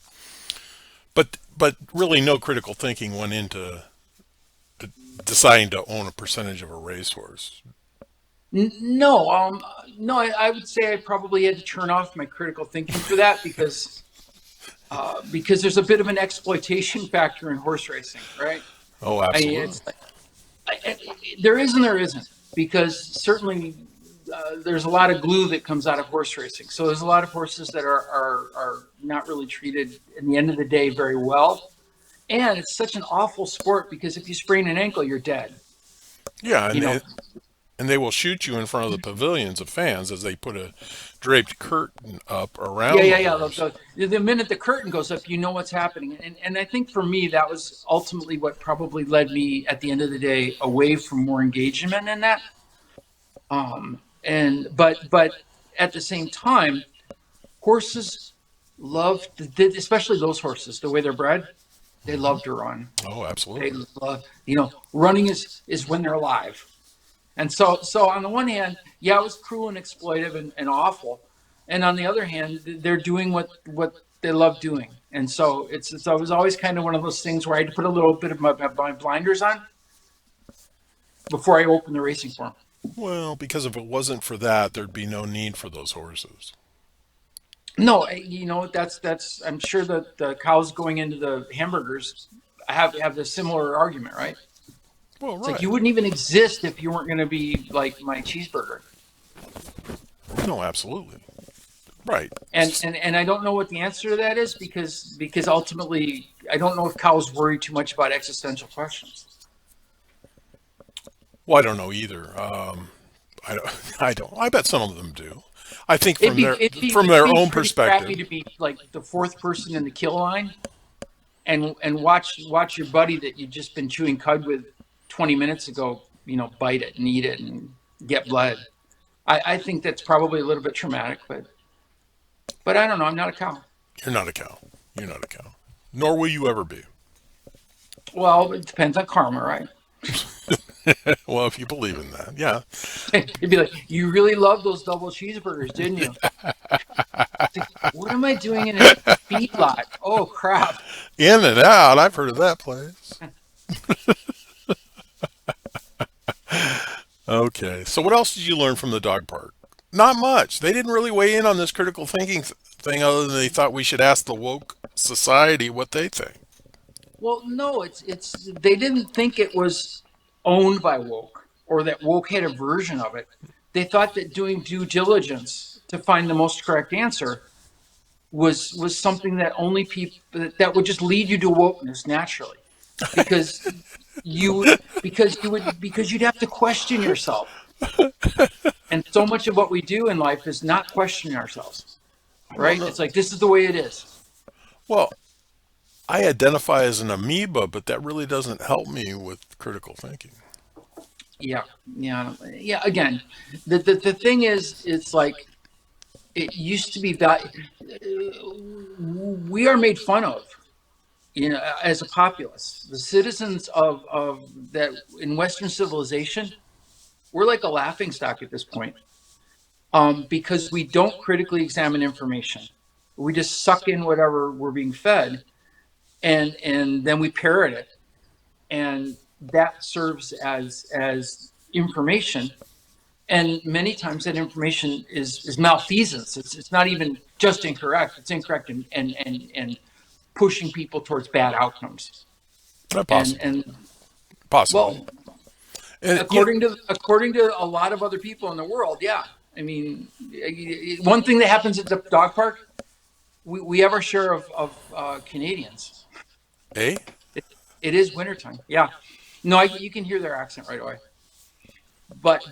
But really, no critical thinking went into deciding to own a percentage of a racehorse. No, no, I would say I probably had to turn off my critical thinking for that because there's a bit of an exploitation factor in horse racing, right? Oh, I absolutely. it's like, there is and there isn't, because certainly there's a lot of glue that comes out of horse racing. So there's a lot of horses that are not really treated in the end of the day very well, and it's such an awful sport because if you sprain an ankle, you're dead. Yeah, You know, and they will shoot you in front of the pavilions of fans as they put a draped curtain up yeah, around the yeah, yeah. horse. The minute the curtain goes up, you know what's happening, and I think for me that was ultimately what probably led me at the end of the day away from more engagement in that. And but at the same time, horses love, especially those horses, the way they're bred. They Hmm. love to run. Oh, They absolutely. love, running is when they're alive. And so on the one hand, yeah, it was cruel and exploitive and awful, and on the other hand, they're doing what they love doing. And so it was always kind of one of those things where I had to put a little bit of my blinders on before I opened the racing for them. Well, because if it wasn't for that, there'd be no need for those horses. No, that's I'm sure that the cows going into the hamburgers have the similar argument, right? Well, It's like right. you wouldn't even exist if you weren't going to be like my cheeseburger. No, absolutely. Right. And I don't know what the answer to that is, because ultimately I don't know if cows worry too much about existential questions. Well, I don't know either. I don't. I don't. I bet some of them do. I think It'd from be their it'd be from it'd their be own pretty crappy perspective. to be like the fourth person in the kill line and watch your buddy that you've just been chewing cud with 20 minutes ago, bite it and eat it and get blood. I think that's probably a little bit traumatic, but I don't know. I'm not a cow. You're not a cow. You're not a cow. Nor will you ever be. Well, it depends on karma, right? Well, if you believe in that, yeah. You'd be like, you really love those double cheeseburgers, didn't you? It's like, what am I doing in a feedlot? Oh crap! In and out. I've heard of that place. Okay. So what else did you learn from the dog park? Not much. They didn't really weigh in on this critical thinking thing other than they thought we should ask the woke society what they think. Well, no, it's they didn't think it was owned by woke or that woke had a version of it. They thought that doing due diligence to find the most correct answer was something that only people that would just lead you to wokeness naturally, because because you'd have to question yourself, and so much of what we do in life is not questioning ourselves, Well, right? no. It's like this is the way it is. Well, I identify as an amoeba, but that really doesn't help me with critical thinking. Yeah, yeah, yeah. Again, the thing is, it's like it used to be that we are made fun of, as a populace. The citizens of that in Western civilization, we're like a laughing stock at this point, because we don't critically examine information. We just suck in whatever we're being fed, and then we parrot it, and that serves as information. And many times that information is malfeasance. It's not even just incorrect. It's incorrect and pushing people towards bad outcomes. Possibly. And Possibly. well, And according to a lot of other people in the world, yeah. I mean, one thing that happens at the dog park, we have our share of Canadians. eh? It, it is wintertime. Yeah. No, you can hear their accent right away. But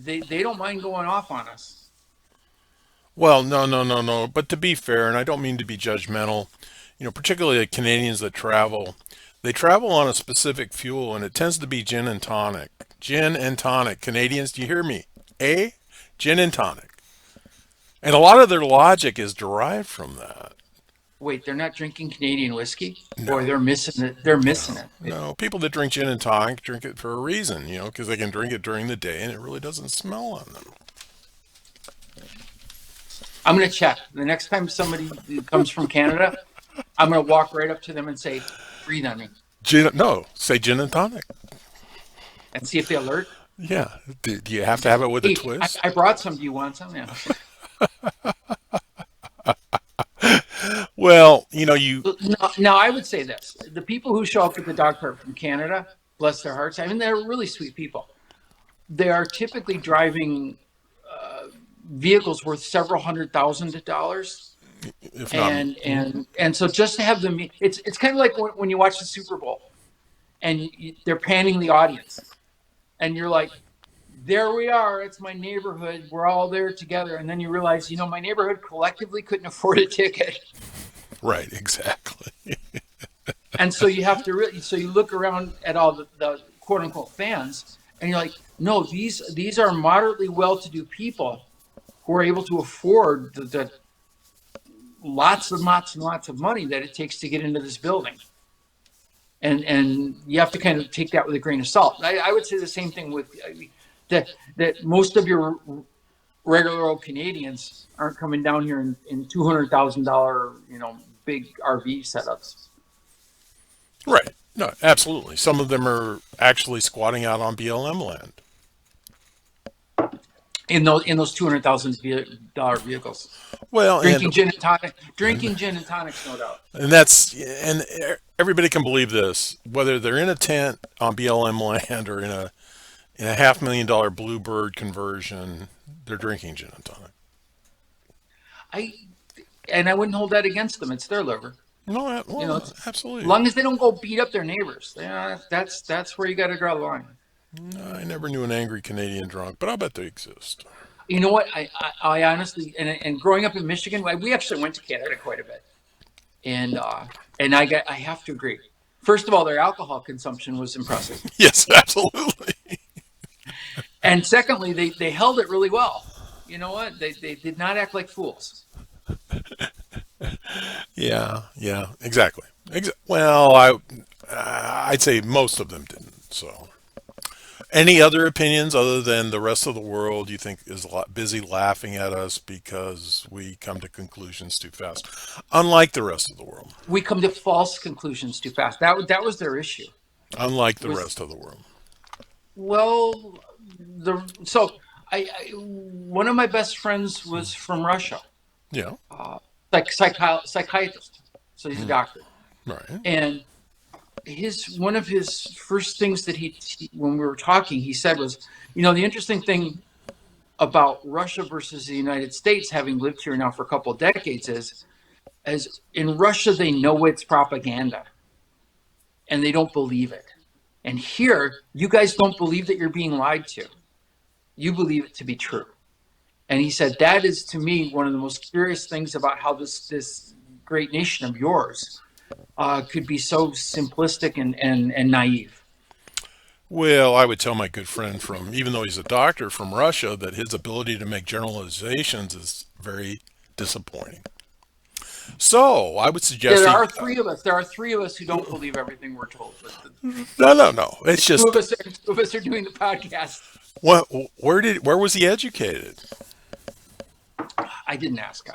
they don't mind going off on us. Well, no, no, no, no. But to be fair, and I don't mean to be judgmental, particularly the Canadians that travel, They travel on a specific fuel, and it tends to be gin and tonic. Gin and tonic. Canadians, do you hear me? A, gin and tonic. And a lot of their logic is derived from that. Wait, they're not drinking Canadian whiskey, or No, they're missing it. They're missing no, it. no. People that drink gin and tonic drink it for a reason, because they can drink it during the day and it really doesn't smell on them. I'm going to check the next time somebody comes from Canada. I'm going to walk right up to them and say, "Breathe on me," No, say gin and tonic. and see if they alert. Yeah. Do you have to have it with a Hey, twist? I brought some. Do you want some? Yeah. Well, you. Now, I would say this: the people who show up at the dog park from Canada, bless their hearts. I mean, they're really sweet people. They are typically driving vehicles worth several $100,000, If not, and so just to have them, it's kind of like when you watch the Super Bowl and they're panning the audience, and you're like, there we are, it's my neighborhood, we're all there together, and then you realize, my neighborhood collectively couldn't afford a ticket. right, exactly. And so you have to so you look around at all the quote unquote fans, and you're like, no, these are moderately well-to-do people who are able to afford the lots and lots and lots of money that it takes to get into this building. And you have to kind of take that with a grain of salt. I would say the same thing with that most of your regular old Canadians aren't coming down here in $200,000, big RV setups. Right. No, absolutely. Some of them are actually squatting out on BLM land. In those $200,000 vehicles, Well, drinking gin and tonics, no doubt. and everybody can believe this, whether they're in a tent on BLM land or in a $500,000 Bluebird conversion, they're drinking gin and tonic. I wouldn't hold that against them. It's their liver. No, As absolutely. long as they don't go beat up their neighbors. That's where you got to draw the line. I never knew an angry Canadian drunk, but I bet they exist. You know what? I honestly, and growing up in Michigan, we actually went to Canada quite a bit, and I have to agree. First of all, their alcohol consumption was impressive, Yes, absolutely. and secondly, they held it really well. You know what? They did not act like fools. Yeah, exactly. Well, I'd say most of them didn't. So, any other opinions other than the rest of the world you think is busy laughing at us because we come to conclusions too fast, unlike the rest of the world? We come to false conclusions too fast. That was their issue. Unlike the rest of the world. Well, one of my best friends was from Russia, Yeah. psychiatrist. So he's a doctor, Right. and one of his first things that when we were talking, he said was, the interesting thing about Russia versus the United States, having lived here now for a couple of decades, is as in Russia they know it's propaganda, and they don't believe it. And here, you guys don't believe that you're being lied to. You believe it to be true. And he said, that is, to me, one of the most curious things about how this great nation of yours could be so simplistic and naive. Well, I would tell my good friend even though he's a doctor from Russia, that his ability to make generalizations is very disappointing. So I would suggest There are three of us. There are three of us who don't believe everything we're told. No. It's just Two of us are doing the podcast. where was he educated? I didn't ask.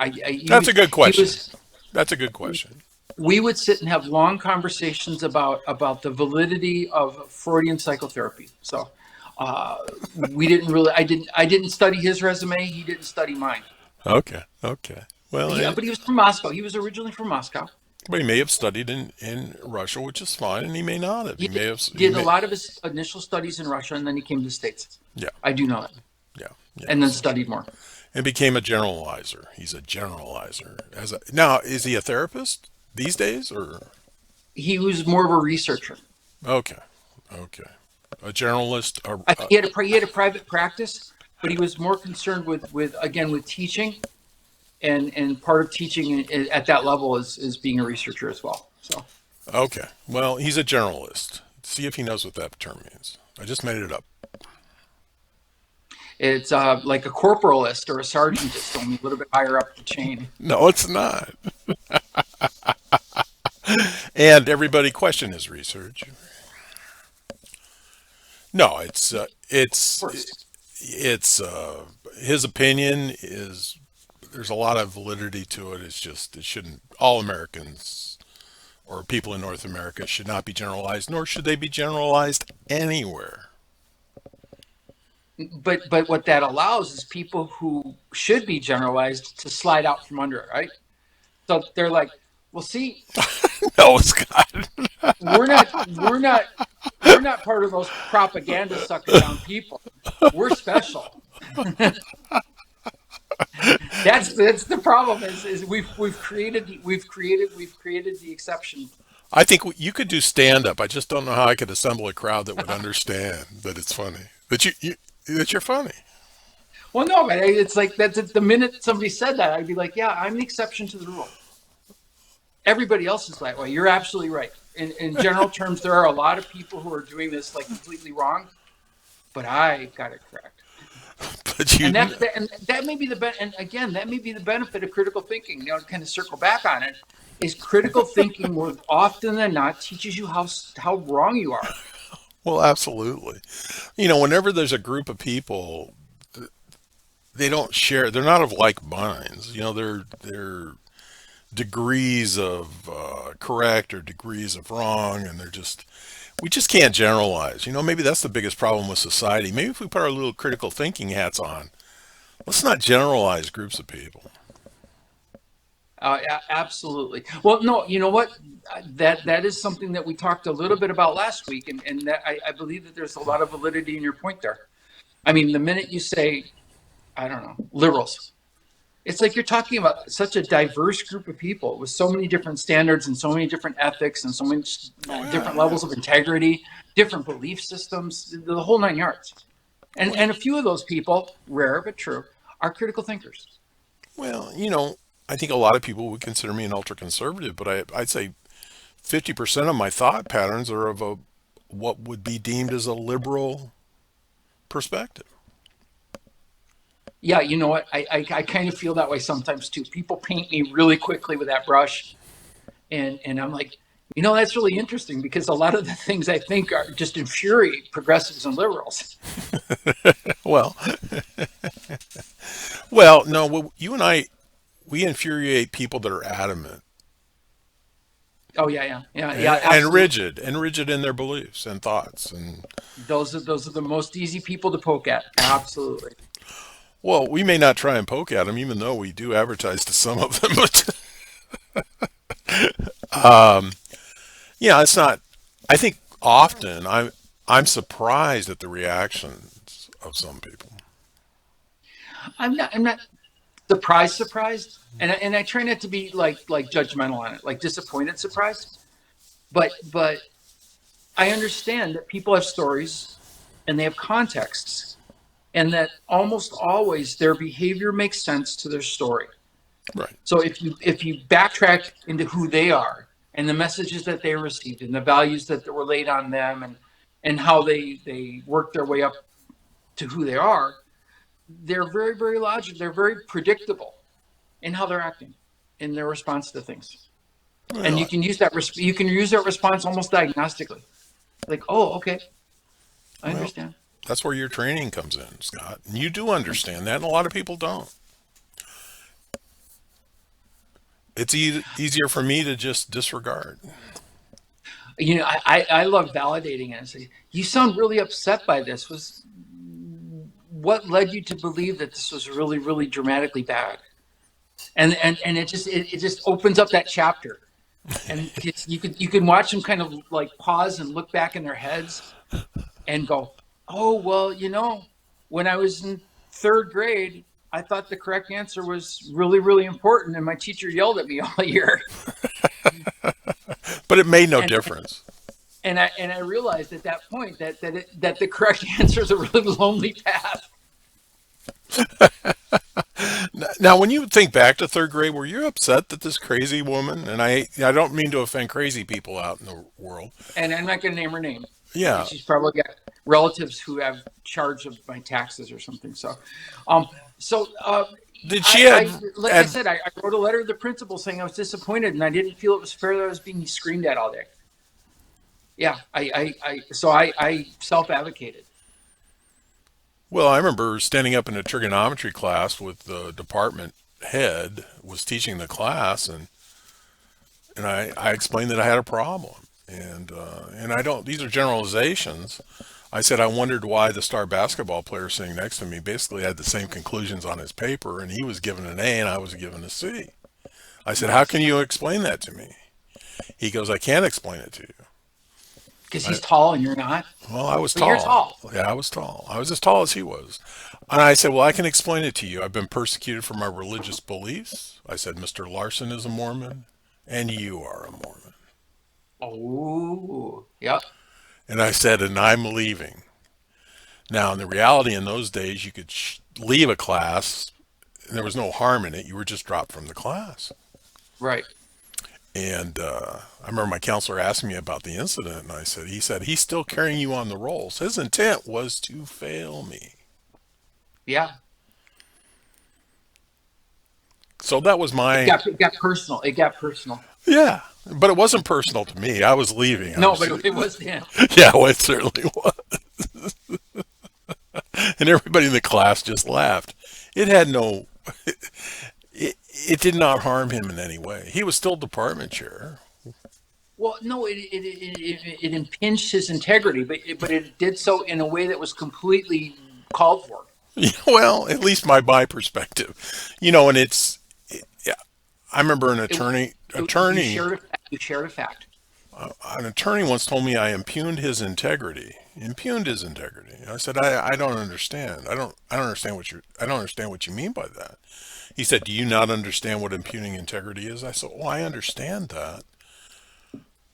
That's a good question. That's a good question. We would sit and have long conversations about the validity of Freudian psychotherapy. So we didn't really. I didn't study his resume. He didn't study mine. Okay. Well, yeah, but he was from Moscow. He was originally from Moscow. But he may have studied in Russia, which is fine, and he may not have. He did a lot of his initial studies in Russia, and then he came to the States. Yeah. I do know that. Yeah. And then studied more. And became a generalizer. He's a generalizer. Now, is he a therapist these days, or? He was more of a researcher. Okay. A journalist. He had a private practice, but he was more concerned with teaching, and part of teaching at that level is being a researcher as well. So. Okay. Well, he's a generalist. See if he knows what that term means. I just made it up. It's like a corporalist or a sergeantist, only a little bit higher up the chain. No, it's not. And everybody question his research. No, Of course. it's his opinion is there's a lot of validity to it. It's just it shouldn't all Americans or people in North America should not be generalized, nor should they be generalized anywhere. But what that allows is people who should be generalized to slide out from under it, right? So they're like, well, see, No, Scott. we're not we're not we're not part of those propaganda sucker down people. We're special. That's the problem is we've created the exception. I think you could do stand up. I just don't know how I could assemble a crowd that would understand that it's funny. That that you're funny. Well, no, but it's like that's the minute somebody said that, I'd be like, yeah, I'm the exception to the rule. Everybody else is that way. You're absolutely right. In general terms, there are a lot of people who are doing this like completely wrong, but I got it correct. But you And that may be and again, that may be the benefit of critical thinking. To kind of circle back on it, is critical thinking more often than not teaches you how wrong you are. well, absolutely. Whenever there's a group of people, they don't share. They're not of like minds. They're degrees of correct or degrees of wrong, and we just can't generalize. Maybe that's the biggest problem with society. Maybe if we put our little critical thinking hats on, let's not generalize groups of people. Absolutely. Well, no, you know what? That is something that we talked a little bit about last week, and that I believe that there's a lot of validity in your point there. I mean, the minute you say, I don't know, liberals, it's like you're talking about such a diverse group of people with so many different standards and so many different ethics and so many Oh yeah, different yeah. levels of integrity, different belief systems, the whole nine yards. Well, And a few of those people, rare but true, are critical thinkers. well, I think a lot of people would consider me an ultra conservative, but I'd say 50% of my thought patterns are of a what would be deemed as a liberal perspective. Yeah, you know what? I kind of feel that way sometimes too. People paint me really quickly with that brush, and I'm like, that's really interesting because a lot of the things I think are just infuriate progressives and liberals. Well, well, no, you and I, we infuriate people that are adamant Oh yeah, yeah, yeah, yeah, and absolutely. rigid in their beliefs and thoughts. And Those are the most easy people to poke at. Absolutely. well, we may not try and poke at them, even though we do advertise to some of them. But yeah, it's not. I think often I'm surprised at the reactions of some people. I'm not surprised, and I try not to be like judgmental on it, like disappointed surprised. But I understand that people have stories and they have contexts, and that almost always their behavior makes sense to their story. Right. So if you backtrack into who they are and the messages that they received and the values that were laid on them and how they work their way up to who they are, they're very, very logical. They're very predictable in how they're acting in their response to things. And Well, you can use that response almost diagnostically. Like, oh, okay, I well, understand. that's where your training comes in, Scott. And you do understand that, and a lot of people don't. It's easier for me to just disregard. I love validating it and say, you sound really upset by this. Was what led you to believe that this was really, really dramatically bad? And it just opens up that chapter. And you can watch them kind of like pause and look back in their heads and go, oh well, when I was in third grade, I thought the correct answer was really, really important, and my teacher yelled at me all year. But it made no And difference. and I realized at that point that the correct answer is a really lonely path. Now, when you think back to third grade, were you upset that this crazy woman, and I don't mean to offend crazy people out in the world. And I'm not going to name her name. Yeah. She's probably got relatives who have charge of my taxes or something. Um, so Did she had, like I had said, I wrote a letter to the principal saying I was disappointed and I didn't feel it was fair that I was being screamed at all day. Yeah, I self advocated. well, I remember standing up in a trigonometry class with the department head was teaching the class, and I explained that I had a problem, and I don't. These are generalizations. I said I wondered why the star basketball player sitting next to me basically had the same conclusions on his paper, and he was given an A and I was given a C. I said, "How can Nice. you explain that to me?" He goes, "I can't explain it to you." Because I, he's tall and you're not. well, I was But you're tall. tall. Yeah, I was tall. I was as tall as he was. And I said, "Well, I can explain it to you. I've been persecuted for my religious beliefs." I said, "Mr. Larson is a Mormon, and you are a Mormon." Oh, yep. And I said, "And I'm leaving." Now, in the reality in those days, you could leave a class, and there was no harm in it. You were just dropped from the class. Right. And I remember my counselor asking me about the incident, and he said, he's still carrying you on the rolls. His intent was to fail me. Yeah. So that was my, It got personal. It got personal. yeah. But it wasn't personal to me. I was leaving. No, but it was him. Yeah, well, it certainly was. And everybody in the class just laughed. It had no, it did not harm him in any way. He was still department chair. Well, no, it impinged his integrity, but it did so in a way that was completely called for. Well, at least my perspective, and yeah, I remember It, attorney, you shared a fact. an attorney once told me I impugned his integrity. Impugned his integrity. I said, I don't understand. I don't understand what you mean by that. He said, do you not understand what impugning integrity is? I said, well, I understand that,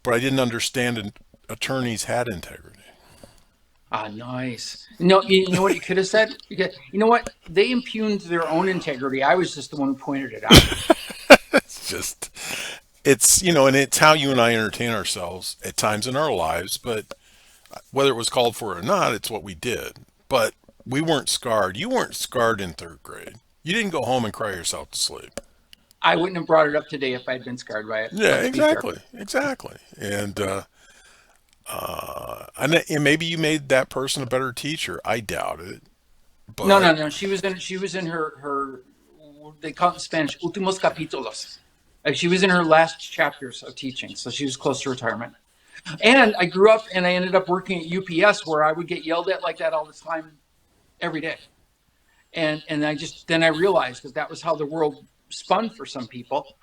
but I didn't understand attorneys had integrity. Ah, nice. No, you know what you could have said? You know what? They impugned their own integrity. I was just the one who pointed it out. It's just, and it's how you and I entertain ourselves at times in our lives, but whether it was called for or not, it's what we did. But we weren't scarred. You weren't scarred in third grade. You didn't go home and cry yourself to sleep. I wouldn't have brought it up today if I'd been scarred by it. Yeah, Let's be fair. exactly. And maybe you made that person a better teacher. I doubt it, No, no, but no. She was in her they call it in Spanish últimos capítulos. She was in her last chapters of teaching, so she was close to retirement. And I grew up and I ended up working at UPS where I would get yelled at like that all the time, every day. And then I realized that was how the world spun for some people.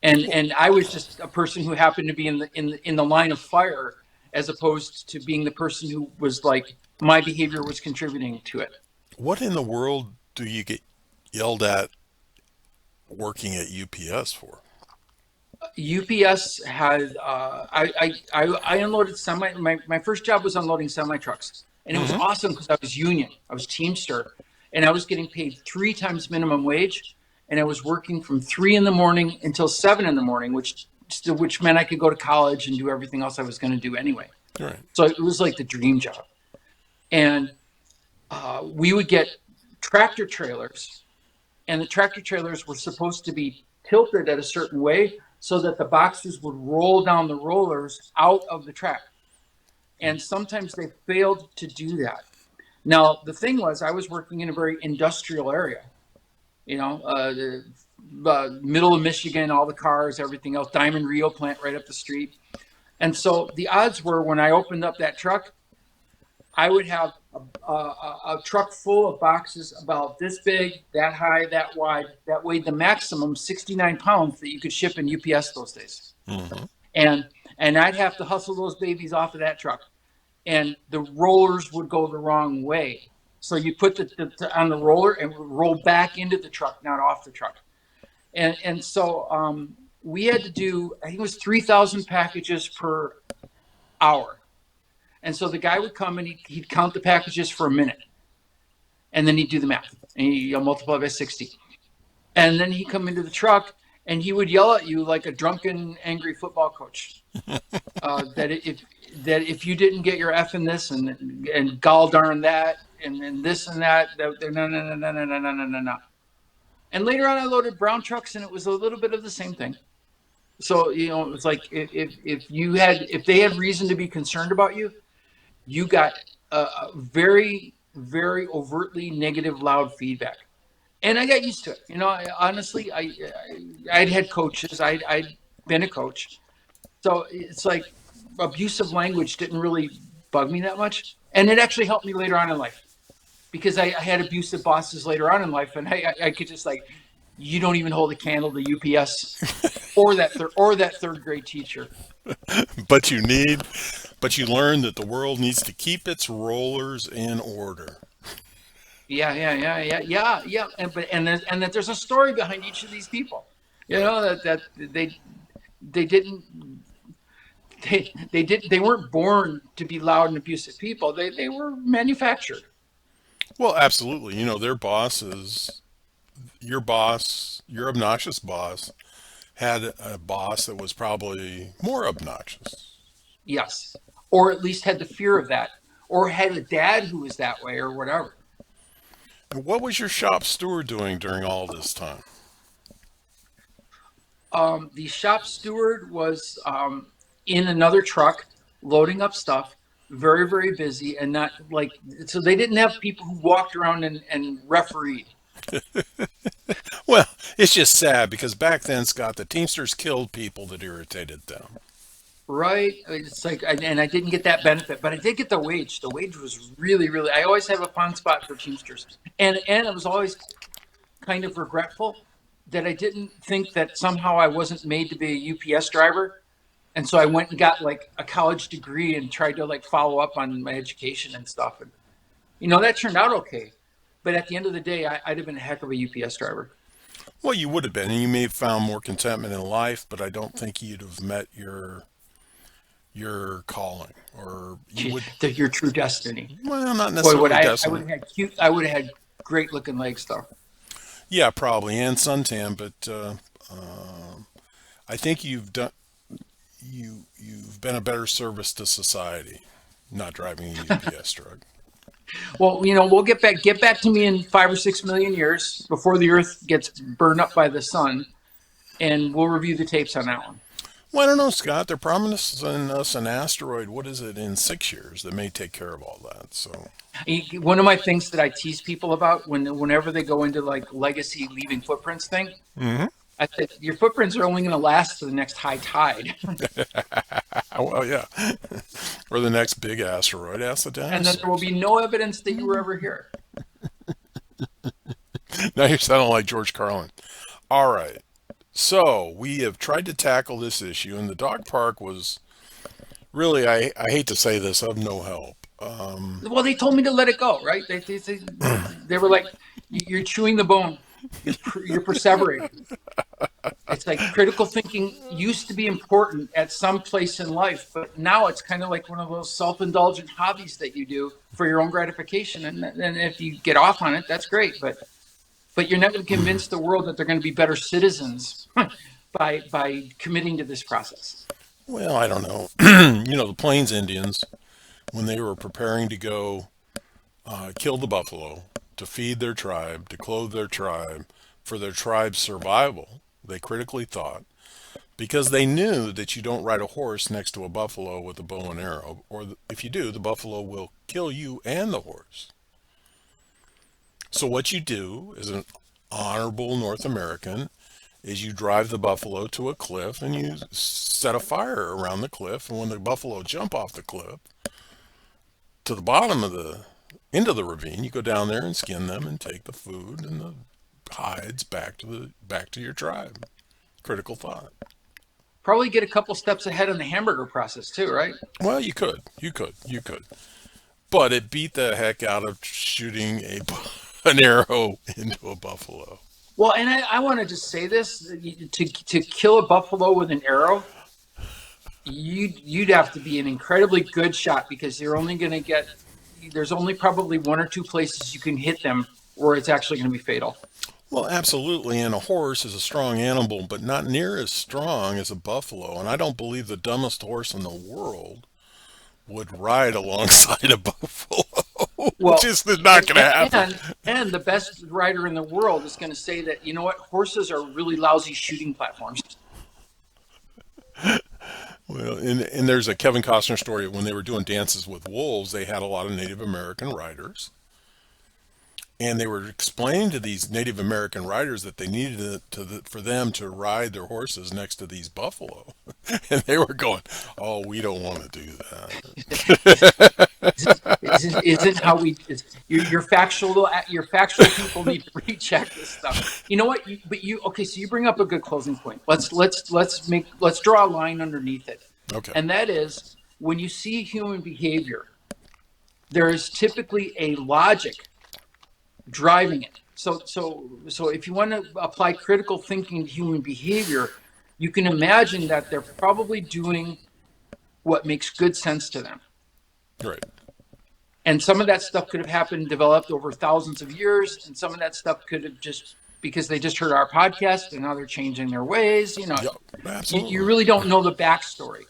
And I was just a person who happened to be in the line of fire as opposed to being the person who was like my behavior was contributing to it. what in the world do you get yelled at working at UPS for? UPS had I unloaded semi. My first job was unloading semi trucks, and it was Hmm. awesome because I was union. I was Teamster, and I was getting paid 3 times minimum wage, and I was working from 3 in the morning until 7 in the morning, which meant I could go to college and do everything else I was going to do anyway. Right. So it was like the dream job, and we would get tractor trailers, and the tractor trailers were supposed to be tilted at a certain way so that the boxes would roll down the rollers out of the track. And sometimes they failed to do that. Now, the thing was, I was working in a very industrial area, the middle of Michigan, all the cars, everything else, Diamond Rio plant right up the street. And so the odds were when I opened up that truck, I would have a truck full of boxes about this big, that high, that wide, that weighed the maximum 69 pounds that you could ship in UPS those days. Hmm. And and I'd have to hustle those babies off of that truck. And the rollers would go the wrong way. So you put on the roller and would roll back into the truck, not off the truck. And so we had to do, I think it was 3,000 packages per hour. And so the guy would come and he'd count the packages for a minute, and then he'd do the math, and he'd multiply by 60. And then he'd come into the truck and he would yell at you like a drunken, angry football coach. That if you didn't get your F in this and gall darn that and this and that, no no no no no no no no no no. And later on, I loaded brown trucks, and it was a little bit of the same thing. So it was like if they had reason to be concerned about you, you got a very very overtly negative, loud feedback, and I got used to it. Honestly, I'd had coaches, I'd been a coach, so it's like abusive language didn't really bug me that much, and it actually helped me later on in life because I had abusive bosses later on in life, and I could just like, you don't even hold a candle to UPS or that third grade teacher. But you learn that the world needs to keep its rollers in order. Yeah. And that there's a story behind each of these people. That they didn't they weren't born to be loud and abusive people. They were manufactured. Well, absolutely. Their bosses, your obnoxious boss, had a boss that was probably more obnoxious. Yes, or at least had the fear of that, or had a dad who was that way, or whatever. And what was your shop steward doing during all this time? The shop steward was in another truck loading up stuff, very, very busy, and not like, so they didn't have people who walked around and refereed. Well, it's just sad because back then, Scott, the Teamsters killed people that irritated them. Right? It's like, and I didn't get that benefit, but I did get the wage. The wage was really, really, I always have a fond spot for Teamsters. And I was always kind of regretful that I didn't think that somehow I wasn't made to be a UPS driver. And so I went and got like a college degree and tried to like follow up on my education and stuff. And, that turned out okay. But at the end of the day, I'd have been a heck of a UPS driver. Well, you would have been, and you may have found more contentment in life, but I don't think you'd have met your calling, or you would. Your true destiny. Well, not Boy, would necessarily I would destiny. have had cute. I would have had great looking legs though. Yeah, probably, and suntan, but I think you've been a better service to society, not driving a UPS truck. Well, we'll get back to me in 5 or 6 million years before the Earth gets burned up by the sun, and we'll review the tapes on that one. Well, I don't know, Scott. They're promising us an asteroid. What is it in 6 years that may take care of all that? So, One of my things that I tease people about whenever they go into like legacy leaving footprints thing, hmm I said your footprints are only going to last to the next high tide, well, yeah, or the next big asteroid. Ask the and then there will dinosaurs. be no evidence that you were ever here. Now you're sounding like George Carlin. All right. So we have tried to tackle this issue, and the dog park was really, I hate to say this, of no help. Well, they told me to let it go, right? They were like, "You're chewing the bone. You're perseverating." It's like critical thinking used to be important at some place in life, but now it's kind of like one of those self-indulgent hobbies that you do for your own gratification. And if you get off on it, that's great. But you're not going to convince the world that they're going to be better citizens by committing to this process. Well, I don't know. The Plains Indians, when they were preparing to go kill the buffalo, to feed their tribe, to clothe their tribe, for their tribe's survival, they critically thought, because they knew that you don't ride a horse next to a buffalo with a bow and arrow, or if you do, the buffalo will kill you and the horse. So what you do as an honorable North American is you drive the buffalo to a cliff and you set a fire around the cliff, and when the buffalo jump off the cliff to the bottom of the into the ravine, you go down there and skin them and take the food and the hides back to your tribe. Critical thought. Probably get a couple steps ahead in the hamburger process too, right? Well, you could, but it beat the heck out of shooting an arrow into a buffalo. Well, and I want to just say this: to kill a buffalo with an arrow, you'd have to be an incredibly good shot because you're only going to get. There's only probably one or two places you can hit them where it's actually going to be fatal. Well, absolutely. And a horse is a strong animal, but not near as strong as a buffalo. And I don't believe the dumbest horse in the world would ride alongside a buffalo, which Well, is not and going to and happen. and, and the best rider in the world is going to say that, you know what, horses are really lousy shooting platforms. Well, and there's a Kevin Costner story when they were doing Dances with Wolves, they had a lot of Native American riders. And they were explaining to these Native American riders that they needed for them to ride their horses next to these buffalo. And they were going, "Oh, we don't want to do that." Isn't how we your factual people need to recheck this stuff. You know what? Okay. So you bring up a good closing point. Let's draw a line underneath it, Okay. and that is when you see human behavior, there is typically a logic driving it. So if you want to apply critical thinking to human behavior, you can imagine that they're probably doing what makes good sense to them. Right. And some of that stuff could have happened, developed over thousands of years, and some of that stuff could have just because they just heard our podcast and now they're changing their ways. Yep. You Absolutely. really don't know the backstory,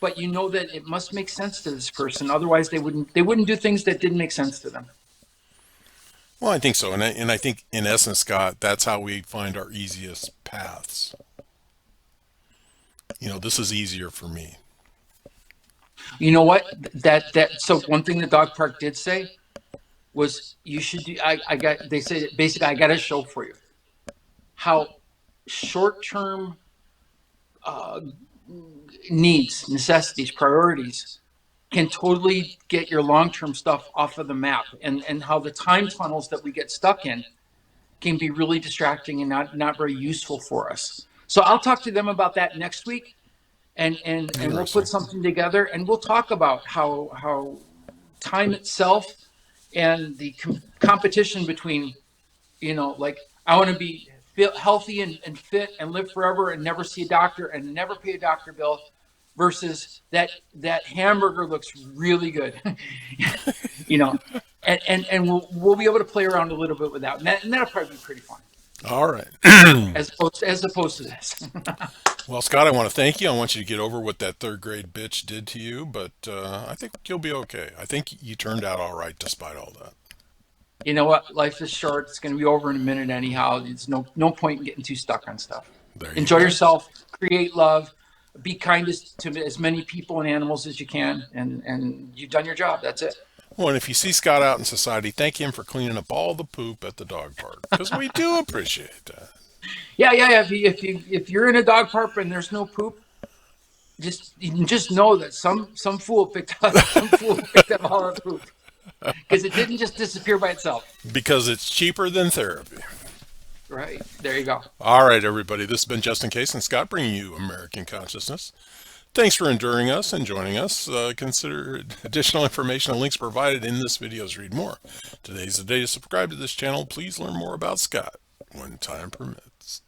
but you know that it must make sense to this person. Otherwise, they wouldn't do things that didn't make sense to them. Well, I think so, and I think in essence, Scott, that's how we find our easiest paths. This is easier for me. You know what? So one thing the dog park did say was you should do. I got. They said basically I got a show for you. How short term uh, needs, necessities, priorities can totally get your long term stuff off of the map, and how the time tunnels that we get stuck in can be really distracting and not very useful for us. So I'll talk to them about that next week, and we'll put Interesting. something together, and we'll talk about how time itself and the competition between, like I want to be healthy and fit and live forever and never see a doctor and never pay a doctor bill versus that hamburger looks really good. you know and we'll be able to play around a little bit with that, and that'll probably be pretty fun All right. as opposed to this. Well, Scott, I want to thank you. I want you to get over what that third grade bitch did to you, but I think you'll be okay. I think you turned out all right despite all that. You know what? Life is short. It's going to be over in a minute anyhow. There's no point in getting too stuck on stuff. There you Enjoy go. yourself. Create love. Be kind to as many people and animals as you can, and you've done your job. That's it. Well, and if you see Scott out in society, thank him for cleaning up all the poop at the dog park because we do appreciate that. Yeah. If you're in a dog park and there's no poop, you just know that some fool picked up all the poop because it didn't just disappear by itself. Because it's cheaper than therapy. Right there, you go. All right, everybody. This has been Justin Case and Scott bringing you American Consciousness. Thanks for enduring us and joining us. Consider additional information and links provided in this video's read more. Today's the day to subscribe to this channel. Please learn more about Scott when time permits.